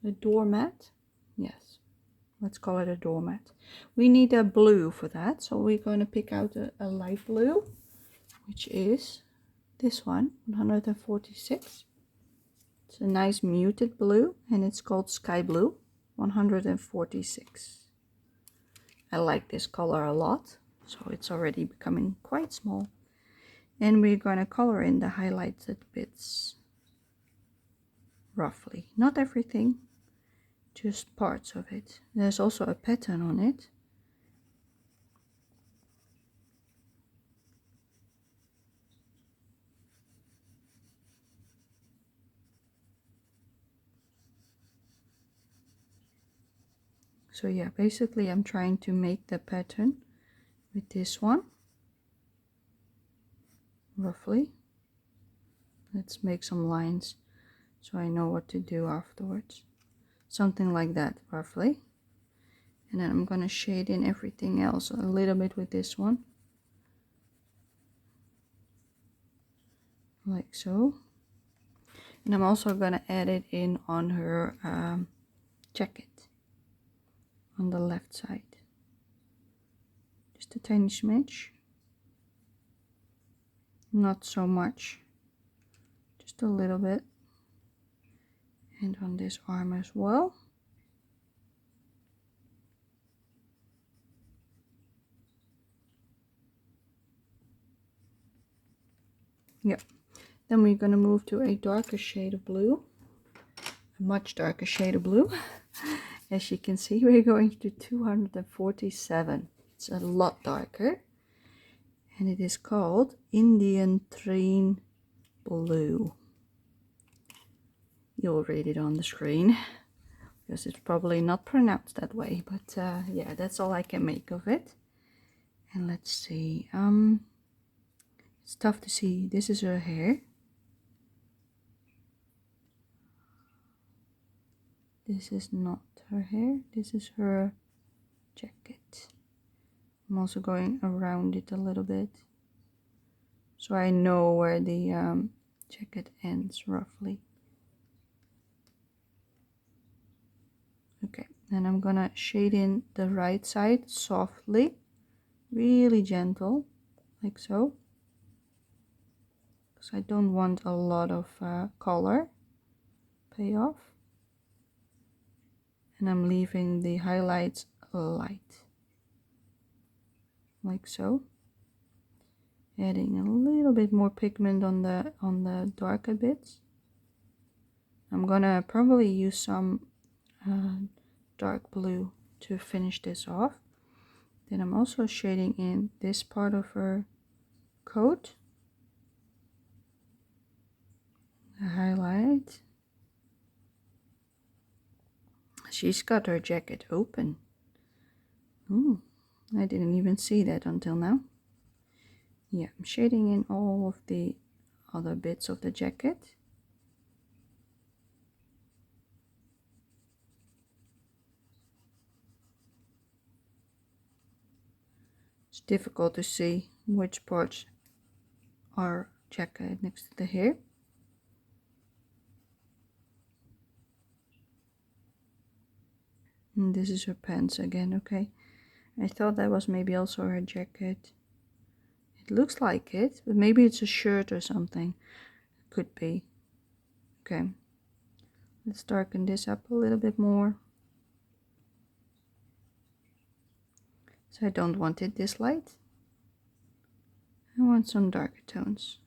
The doormat? Yes, let's call it a doormat. We need a blue for that, so we're going to pick out a light blue, which is this one, 146. It's a nice muted blue and it's called Sky Blue, 146. I like this color a lot, so it's already becoming quite small. And we're going to color in the highlighted bits, roughly. Not everything, just parts of it. There's also a pattern on it. So yeah, basically I'm trying to make the pattern with this one, roughly. Let's make some lines so I know what to do afterwards. Something like that, roughly. And then I'm going to shade in everything else a little bit with this one. Like so. And I'm also going to add it in on her jacket on the left side. Just a tiny smidge. Not so much. Just a little bit. And on this arm as well. Yep. Then we're going to move to a darker shade of blue. A much darker shade of blue. As you can see, we're going to 247. It's a lot darker. And it is called Indian Train Blue. You'll read it on the screen. Because it's probably not pronounced that way. But yeah, that's all I can make of it. And let's see. It's tough to see. This is her hair. This is not her hair. This is her jacket. I'm also going around it a little bit, so I know where the jacket ends roughly. Okay, and I'm gonna shade in the right side softly, really gentle, like so, because I don't want a lot of color payoff. And I'm leaving the highlights light, like so. Adding a little bit more pigment on the darker bits. I'm gonna probably use some dark blue to finish this off. Then I'm also shading in this part of her coat, the highlight. She's got her jacket open. Ooh, I didn't even see that until now. Yeah, I'm shading in all of the other bits of the jacket. It's difficult to see which parts are jacket next to the hair. And this is her pants again, okay. I thought that was maybe also her jacket. It looks like it, but maybe it's a shirt or something. Could be. Okay. Let's darken this up a little bit more. So I don't want it this light. I want some darker tones.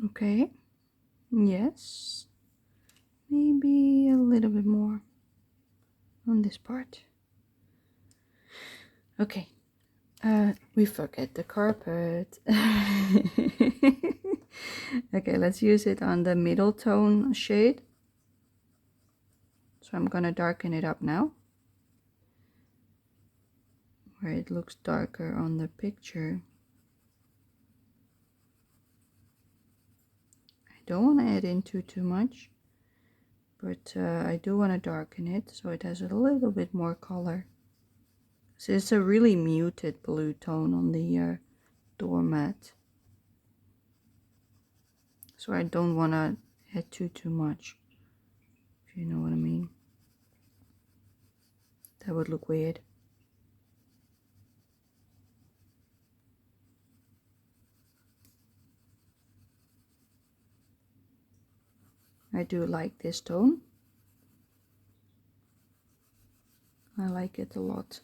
Okay. Yes. Maybe a little bit more on this part. Okay. We forget the carpet. Okay, let's use it on the middle tone shade. So I'm gonna darken it up now, where it looks darker on the picture. I don't want to add in too much, but I do want to darken it so it has a little bit more color. So it's a really muted blue tone on the doormat. So I don't want to add too much, if you know what I mean. That would look weird. I do like this tone. I like it a lot.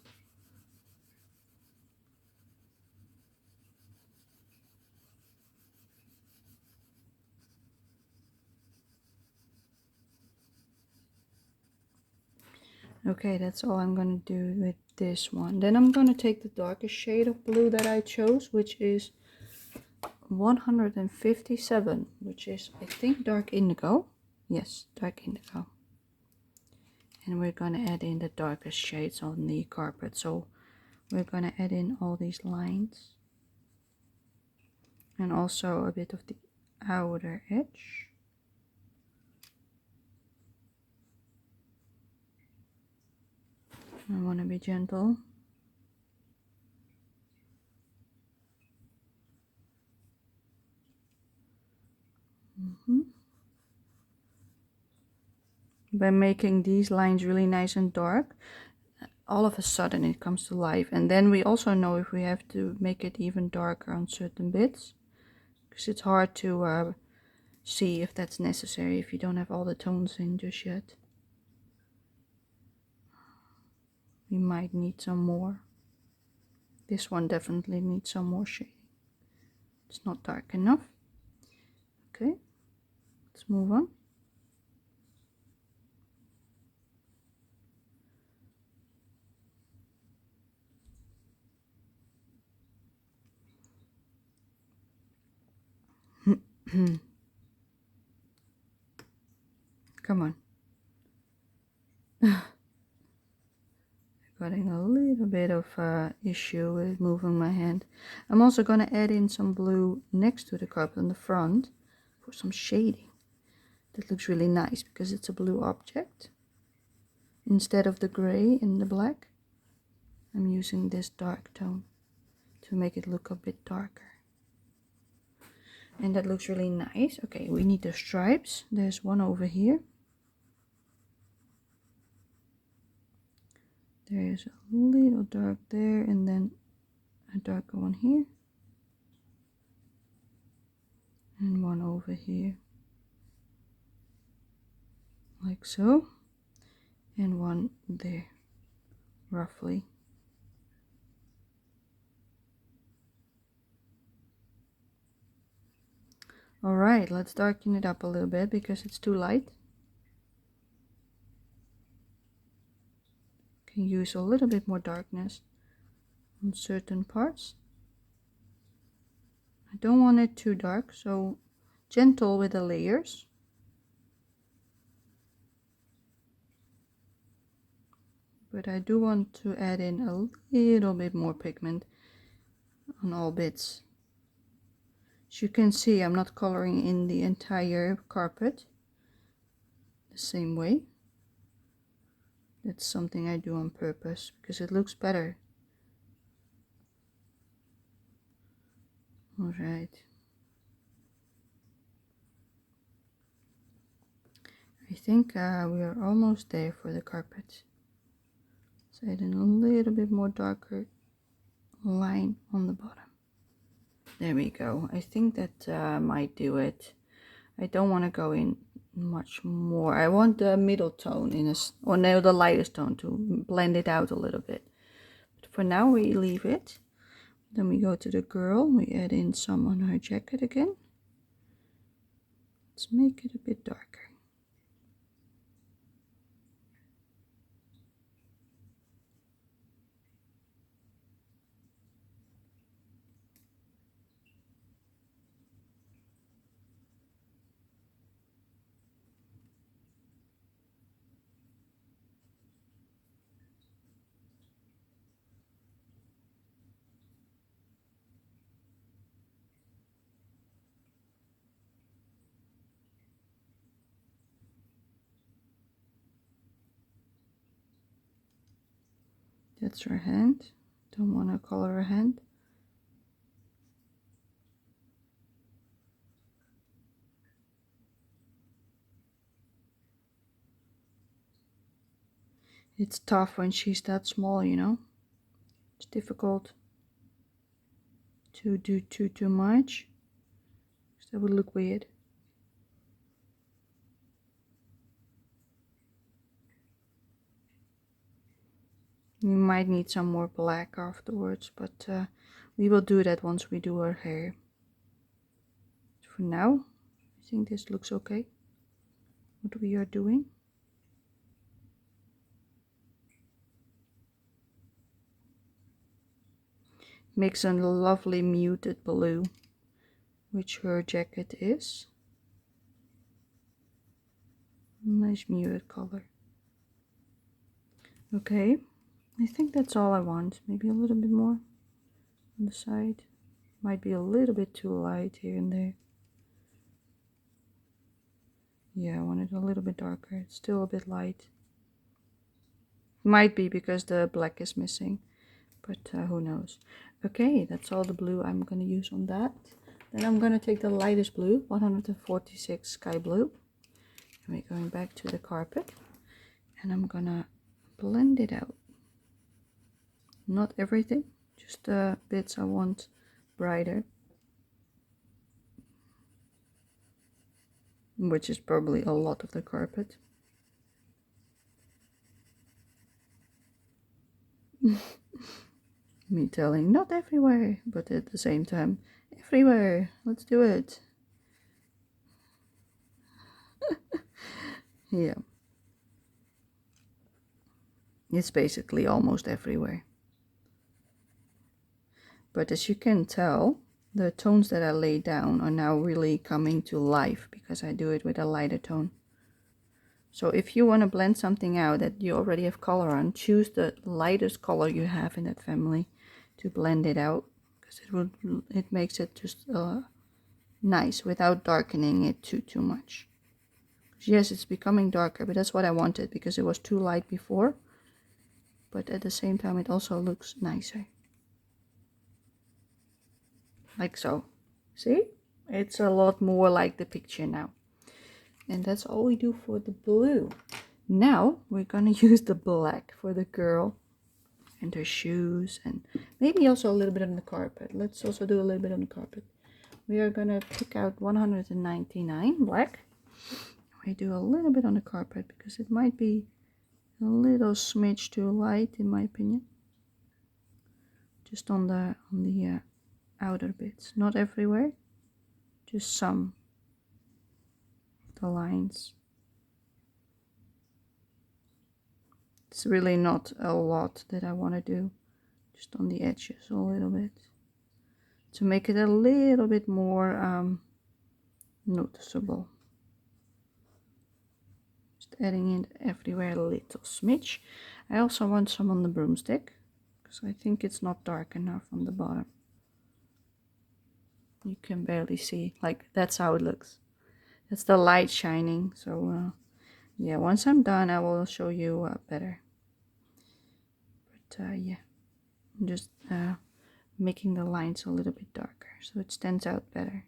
Okay, that's all I'm gonna do with this one. Then I'm gonna take the darkest shade of blue that I chose, which is 157, which is, I think, dark indigo. Yes, dark indigo. And we're gonna add in the darkest shades on the carpet. So we're gonna add in all these lines. And also a bit of the outer edge. I want to be gentle. By making these lines really nice and dark, all of a sudden it comes to life. And then we also know if we have to make it even darker on certain bits, because it's hard to see if that's necessary if you don't have all the tones in just yet. We might need some more. This one definitely needs some more shading. It's not dark enough. Okay, let's move on. Come on. Getting a little bit of issue with moving my hand. I'm also going to add in some blue next to the carpet in the front for some shading. That looks really nice because it's a blue object. Instead of the gray and the black, I'm using this dark tone to make it look a bit darker. And that looks really nice. Okay, we need the stripes. There's one over here. There's a little dark there and then a darker one here. And one over here. Like so. And one there, roughly. Alright, let's darken it up a little bit because it's too light. Can use a little bit more darkness on certain parts. I don't want it too dark, so gentle with the layers. But I do want to add in a little bit more pigment on all bits. As you can see, I'm not coloring in the entire carpet the same way. That's something I do on purpose because it looks better. Alright. I think we are almost there for the carpet. So add in a little bit more darker line on the bottom. There we go. I think that might do it. I don't want to go in much more. I want the middle tone in or no, the lightest tone to blend it out a little bit. But for now we leave it. Then we go to the girl. We add in some on her jacket again. Let's make it a bit darker. That's her hand. Don't want to color her hand. It's tough when she's that small, you know. It's difficult to do too much. That would look weird. We might need some more black afterwards, but we will do that once we do her hair. For now, I think this looks okay. What we are doing. Makes a lovely muted blue, which her jacket is. Nice muted color. Okay, I think that's all I want. Maybe a little bit more on the side. Might be a little bit too light here and there. Yeah, I want it a little bit darker. It's still a bit light. Might be because the black is missing, but who knows. Okay, that's all the blue I'm going to use on that. Then I'm going to take the lightest blue, 146 sky blue. And we're going back to the carpet. And I'm going to blend it out. Not everything, just the bits I want brighter. Which is probably a lot of the carpet. Me telling not everywhere, but at the same time, everywhere. Let's do it. Yeah. It's basically almost everywhere. But as you can tell, the tones that I lay down are now really coming to life because I do it with a lighter tone. So if you want to blend something out that you already have color on, choose the lightest color you have in that family to blend it out, because it makes it just nice without darkening it too much. Yes, it's becoming darker, but that's what I wanted because it was too light before. But at the same time, it also looks nicer. Like so. See? It's a lot more like the picture now. And that's all we do for the blue. Now we're gonna use the black for the girl and her shoes and maybe also a little bit on the carpet. Let's also do a little bit on the carpet. We are gonna pick out 199 black. We do a little bit on the carpet because it might be a little smidge too light in my opinion. Just on the outer bits, not everywhere, just some of the lines. It's really not a lot that I want to do, just on the edges a little bit to make it a little bit more noticeable. Just adding it everywhere a little smidge. I also want some on the broomstick because I think it's not dark enough on the bottom. You can barely see, like that's how it looks. That's the light shining. So yeah, once I'm done I will show you better. But yeah, I'm just making the lines a little bit darker so it stands out better.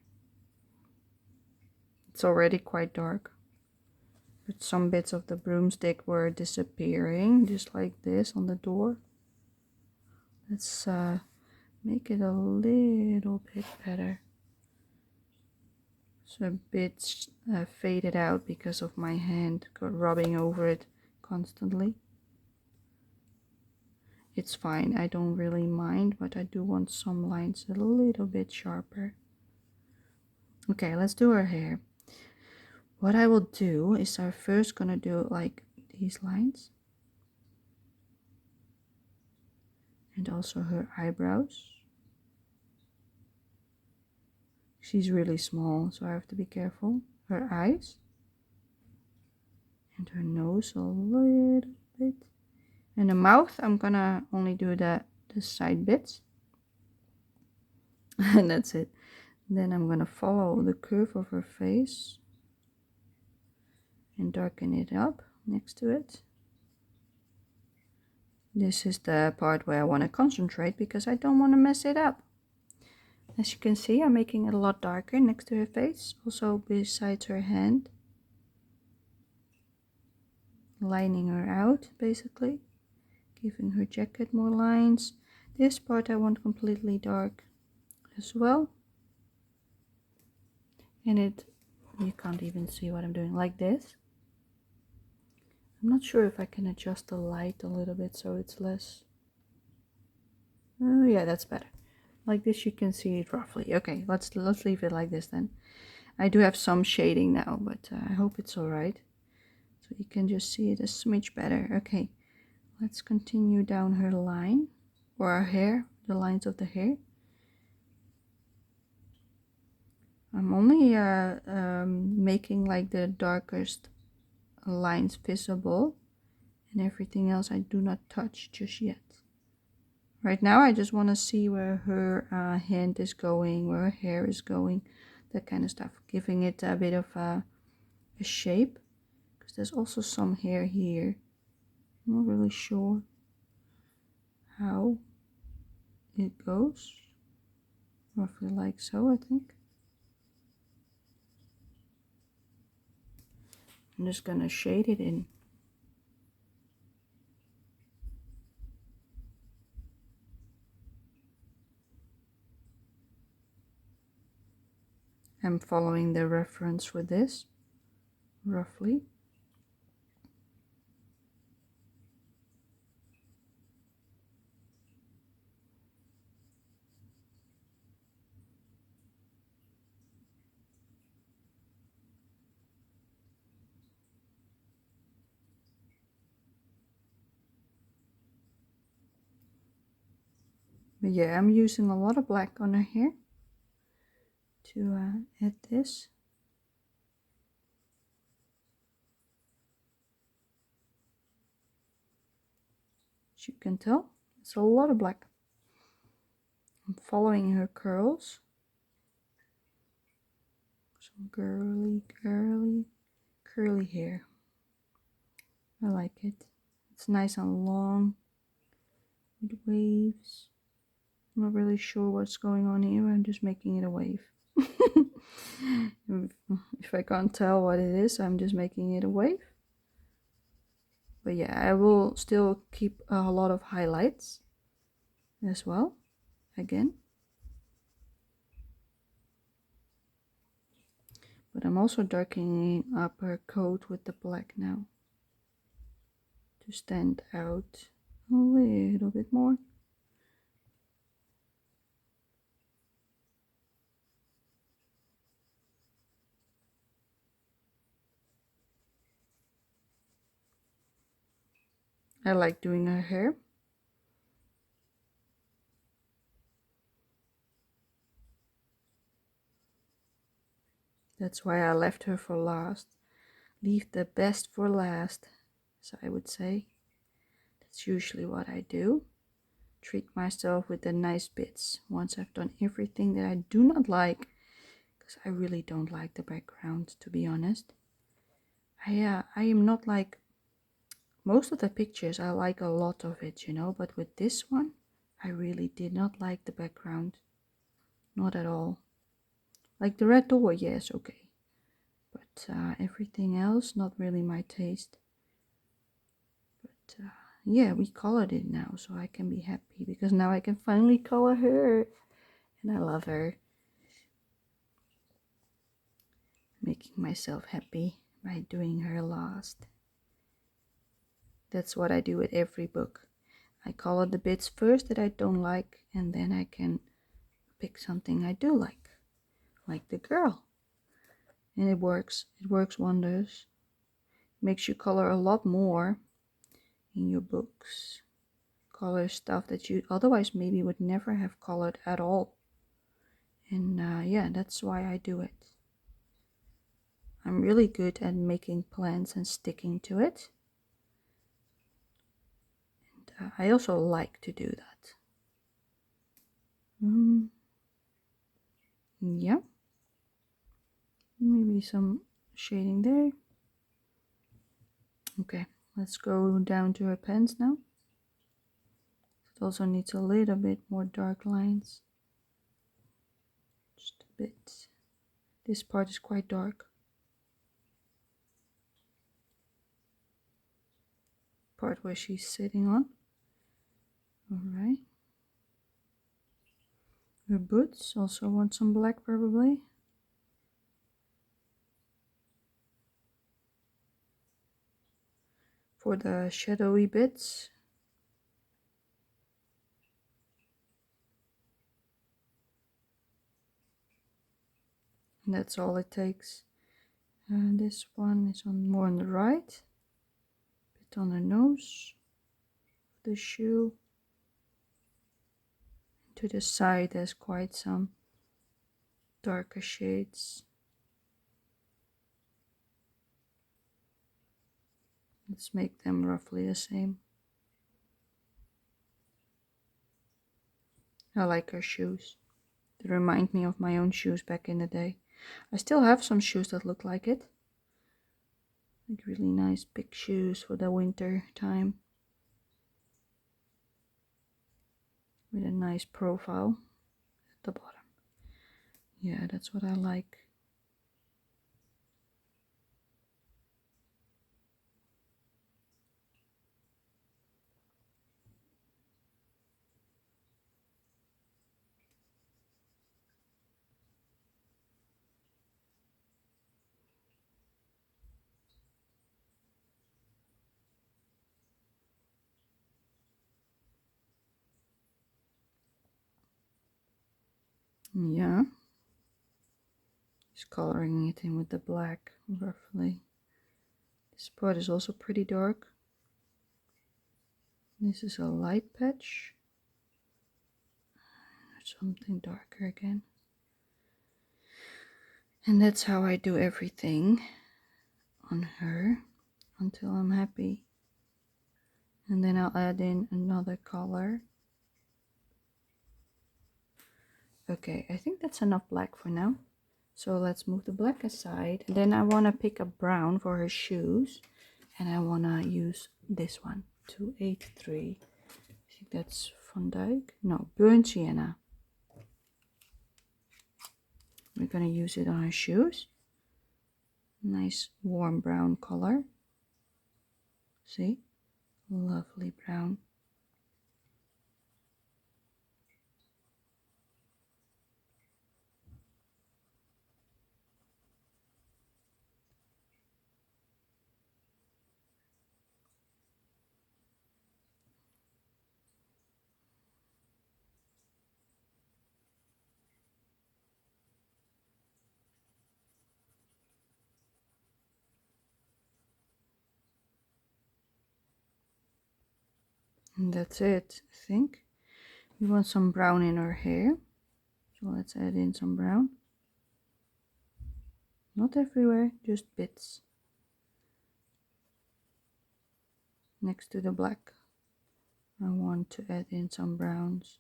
It's already quite dark, but some bits of the broomstick were disappearing, just like this on the door. Let's make it a little bit better. So a bit faded out because of my hand rubbing over it constantly. It's fine, I don't really mind, but I do want some lines a little bit sharper. Okay, let's do her hair. What I will do is I'm first gonna do like these lines. And also her eyebrows. She's really small, so I have to be careful. Her eyes. And her nose a little bit. And the mouth, I'm gonna only do the side bits. And that's it. Then I'm gonna follow the curve of her face. And darken it up next to it. This is the part where I want to concentrate because I don't want to mess it up. As you can see, I'm making it a lot darker next to her face, also besides her hand. Lining her out, basically. Giving her jacket more lines. This part I want completely dark as well. And you can't even see what I'm doing, like this. I'm not sure if I can adjust the light a little bit so it's less. Oh yeah, that's better. Like this you can see it roughly. Okay, let's leave it like this then. I do have some shading now, but I hope it's alright. So you can just see it a smidge better. Okay, let's continue down her line, or her hair, the lines of the hair. I'm only making like the darkest lines visible, and everything else I do not touch just yet. Right now I just want to see where her hand is going, where her hair is going, that kind of stuff, giving it a bit of a shape, because there's also some hair here. I'm not really sure how it goes, roughly like so, I think. I'm just gonna shade it in. I'm following the reference with this, roughly. But yeah, I'm using a lot of black on her hair to add this. As you can tell, it's a lot of black. I'm following her curls. Some curly hair. I like it. It's nice and long with waves. I'm not really sure what's going on here. I'm just making it a wave. If I can't tell what it is, I'm just making it a wave. But yeah, I will still keep a lot of highlights as well, again. But I'm also darkening up her coat with the black now, to stand out a little bit more. I like doing her hair. That's why I left her for last. Leave the best for last, as I would say. That's usually what I do. Treat myself with the nice bits once I've done everything that I do not like, because I really don't like the background, to be honest. I am not like most of the pictures. I like a lot of it, you know, but with this one I really did not like the background, not at all. Like the red door, yes, okay, but everything else not really my taste. But yeah, we colored it now, so I can be happy because now I can finally color her, and I love her. Making myself happy by doing her last. That's what I do with every book. I color the bits first that I don't like, and then I can pick something I do like the girl. And it works wonders. Makes you color a lot more in your books. Color stuff that you otherwise maybe would never have colored at all. And yeah, that's why I do it. I'm really good at making plans and sticking to it. And I also like to do that. Yeah. Maybe some shading there. Okay, let's go down to her pens now. It also needs a little bit more dark lines. Just a bit. This part is quite dark. Part where she's sitting on. Alright. Her boots also want some black probably. For the shadowy bits. And that's all it takes. And this one is more on the right. Bit on the nose. The shoe. To the side there's quite some darker shades. Let's make them roughly the same. I like her shoes. They remind me of my own shoes back in the day. I still have some shoes that look like it. Like really nice big shoes for the winter time. With a nice profile at the bottom. Yeah, that's what I like. Yeah. Just coloring it in with the black roughly. This part is also pretty dark. This is a light patch. Something darker again. And that's how I do everything on her until I'm happy. And then I'll add in another color. Okay, I think that's enough black for now. So let's move the black aside. And then I want to pick a brown for her shoes. And I want to use this one, 283. I think that's Van Dyke. No, Burnt Sienna. We're going to use it on her shoes. Nice warm brown color. See? Lovely brown. And that's it, I think. We want some brown in her hair. So let's add in some brown. Not everywhere, just bits. Next to the black. I want to add in some browns.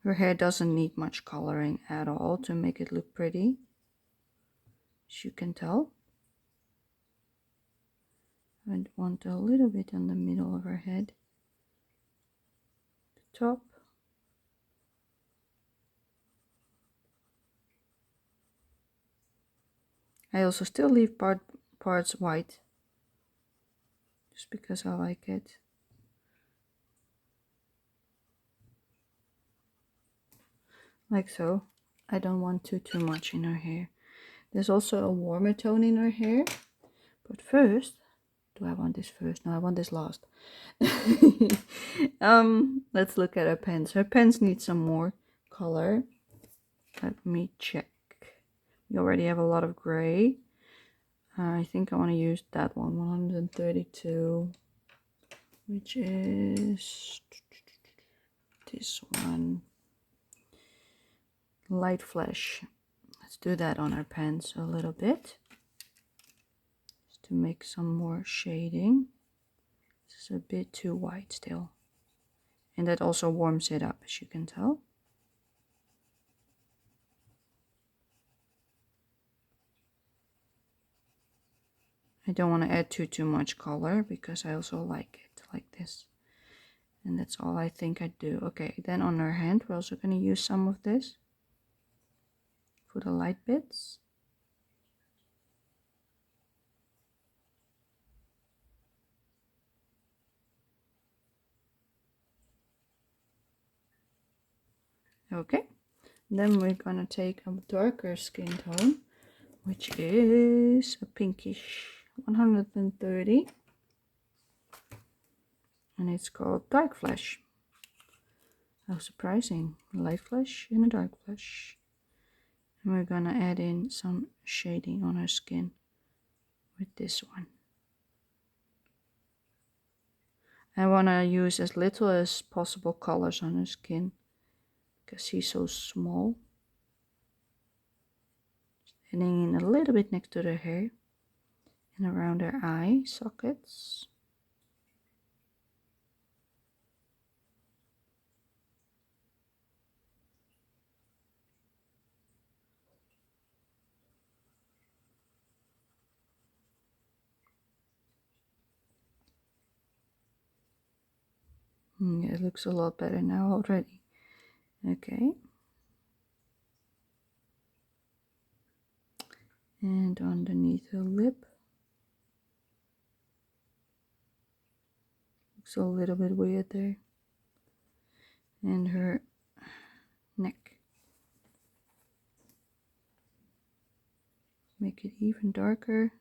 Her hair doesn't need much coloring at all to make it look pretty. As you can tell. I want a little bit on the middle of her head. The top. I also still leave parts white. Just because I like it. Like so. I don't want too much in her hair. There's also a warmer tone in her hair. But first, do I want this first? No, I want this last. Let's look at her pens. Her pens need some more color. Let me check. We already have a lot of gray. I think I want to use that one, 132, which is this one. Light flesh. Let's do that on our pens a little bit. Just to make some more shading. This is a bit too white still. And that also warms it up, as you can tell. I don't want to add too much color because I also like it like this. And that's all I think I do. Okay, then on her hand we're also going to use some of this for the light bits. Okay, then we're gonna take a darker skin tone, which is a pinkish 130, and it's called Dark Flesh. How surprising, light flesh and a dark flesh. And we're gonna add in some shading on her skin with this one. I wanna use as little as possible colors on her skin because she's so small. Adding in a little bit next to the hair and around her eye sockets. Yeah, it looks a lot better now already. Okay. And underneath her lip. Looks a little bit weird there. And her neck. Make it even darker.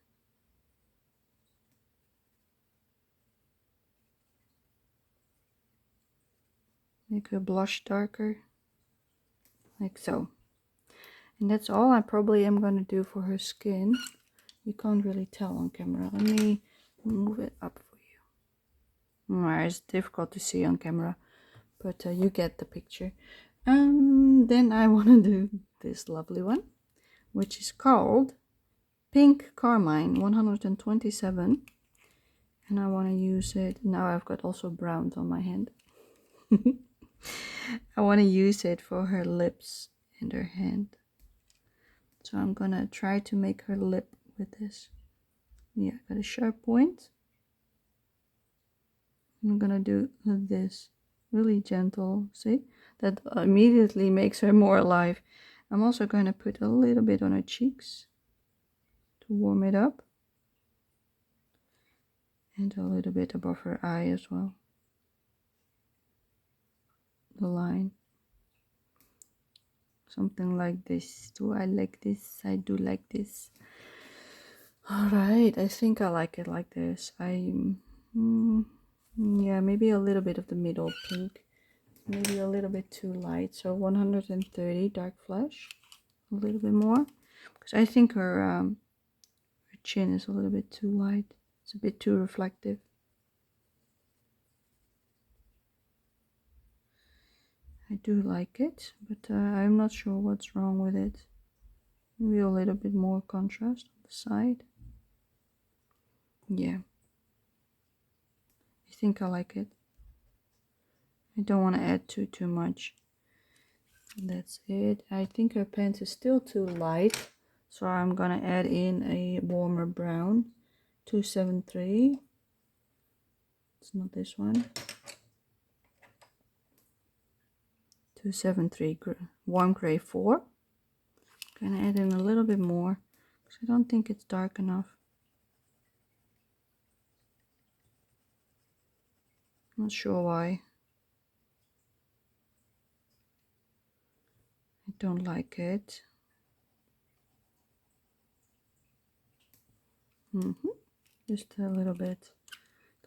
Make her blush darker. Like so. And that's all I probably am going to do for her skin. You can't really tell on camera. Let me move it up for you. It's difficult to see on camera, but you get the picture. Then I want to do this lovely one, which is called Pink Carmine 127. And I want to use it. Now I've got also brown on my hand. I want to use it for her lips and her hand. So I'm gonna try to make her lip with this. Yeah, got a sharp point. I'm gonna do this really gentle. See, that immediately makes her more alive. I'm also gonna put a little bit on her cheeks to warm it up, and a little bit above her eye as well. The line, something like this. Do I like this? I do like this. All right, I think I like it like this. Yeah, maybe a little bit of the middle pink, maybe a little bit too light. So 130 dark flesh, a little bit more, because I think her chin is a little bit too light. It's a bit too reflective. I do like it, but I'm not sure what's wrong with it. Maybe a little bit more contrast on the side. Yeah, I think I like it. I don't want to add too much. That's it. I think her pants is still too light, so I'm gonna add in a warmer brown, 273. It's not this one. 273 warm gray 4. Gonna add in a little bit more because I don't think it's dark enough. Not sure why. I don't like it. Just a little bit.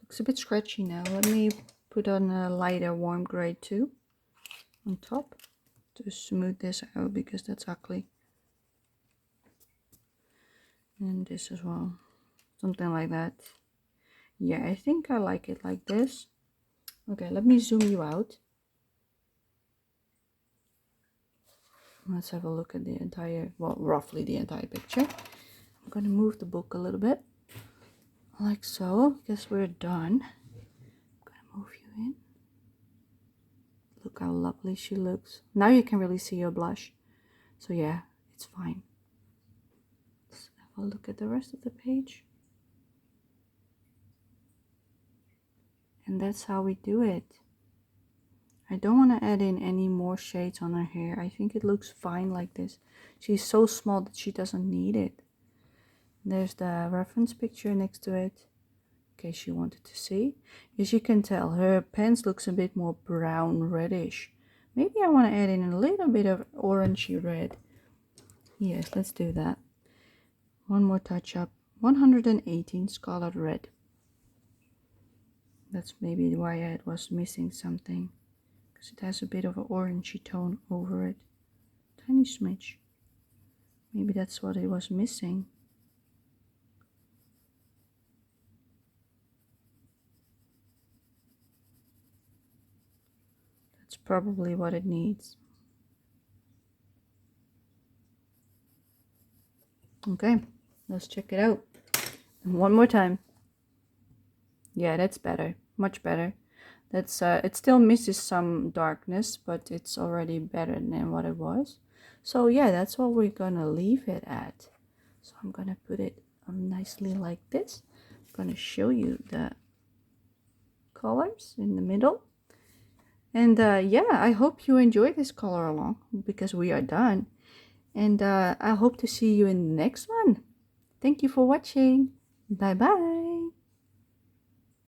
Looks a bit scratchy now. Let me put on a lighter warm gray 2 on top to smooth this out because that's ugly. And this as well. Something like that. Yeah, I think I like it like this. Okay, let me zoom you out. Let's have a look at the entire, well, roughly the entire picture. I'm gonna move the book a little bit, like so. Guess we're done. I'm gonna move you in. Look how lovely she looks. Now you can really see your blush. So yeah, it's fine. Let's have a look at the rest of the page. And that's how we do it. I don't want to add in any more shades on her hair. I think it looks fine like this. She's so small that she doesn't need it. There's the reference picture next to it, in case you wanted to see. As you can tell, her pants looks a bit more brown reddish. Maybe I want to add in a little bit of orangey red. Yes, let's do that. One more touch up. 118 Scarlet Red. That's maybe why it was missing something, because it has a bit of an orangey tone over it. Tiny smidge. Maybe that's what it was missing. That's probably what it needs. Okay, let's check it out. And one more time. Yeah, that's better. Much better. That's it still misses some darkness, but it's already better than what it was. So yeah, that's what we're gonna leave it at. So I'm gonna put it nicely like this. I'm gonna show you the colors in the middle. And yeah, I hope you enjoyed this color along, because we are done. And I hope to see you in the next one. Thank you for watching. Bye bye.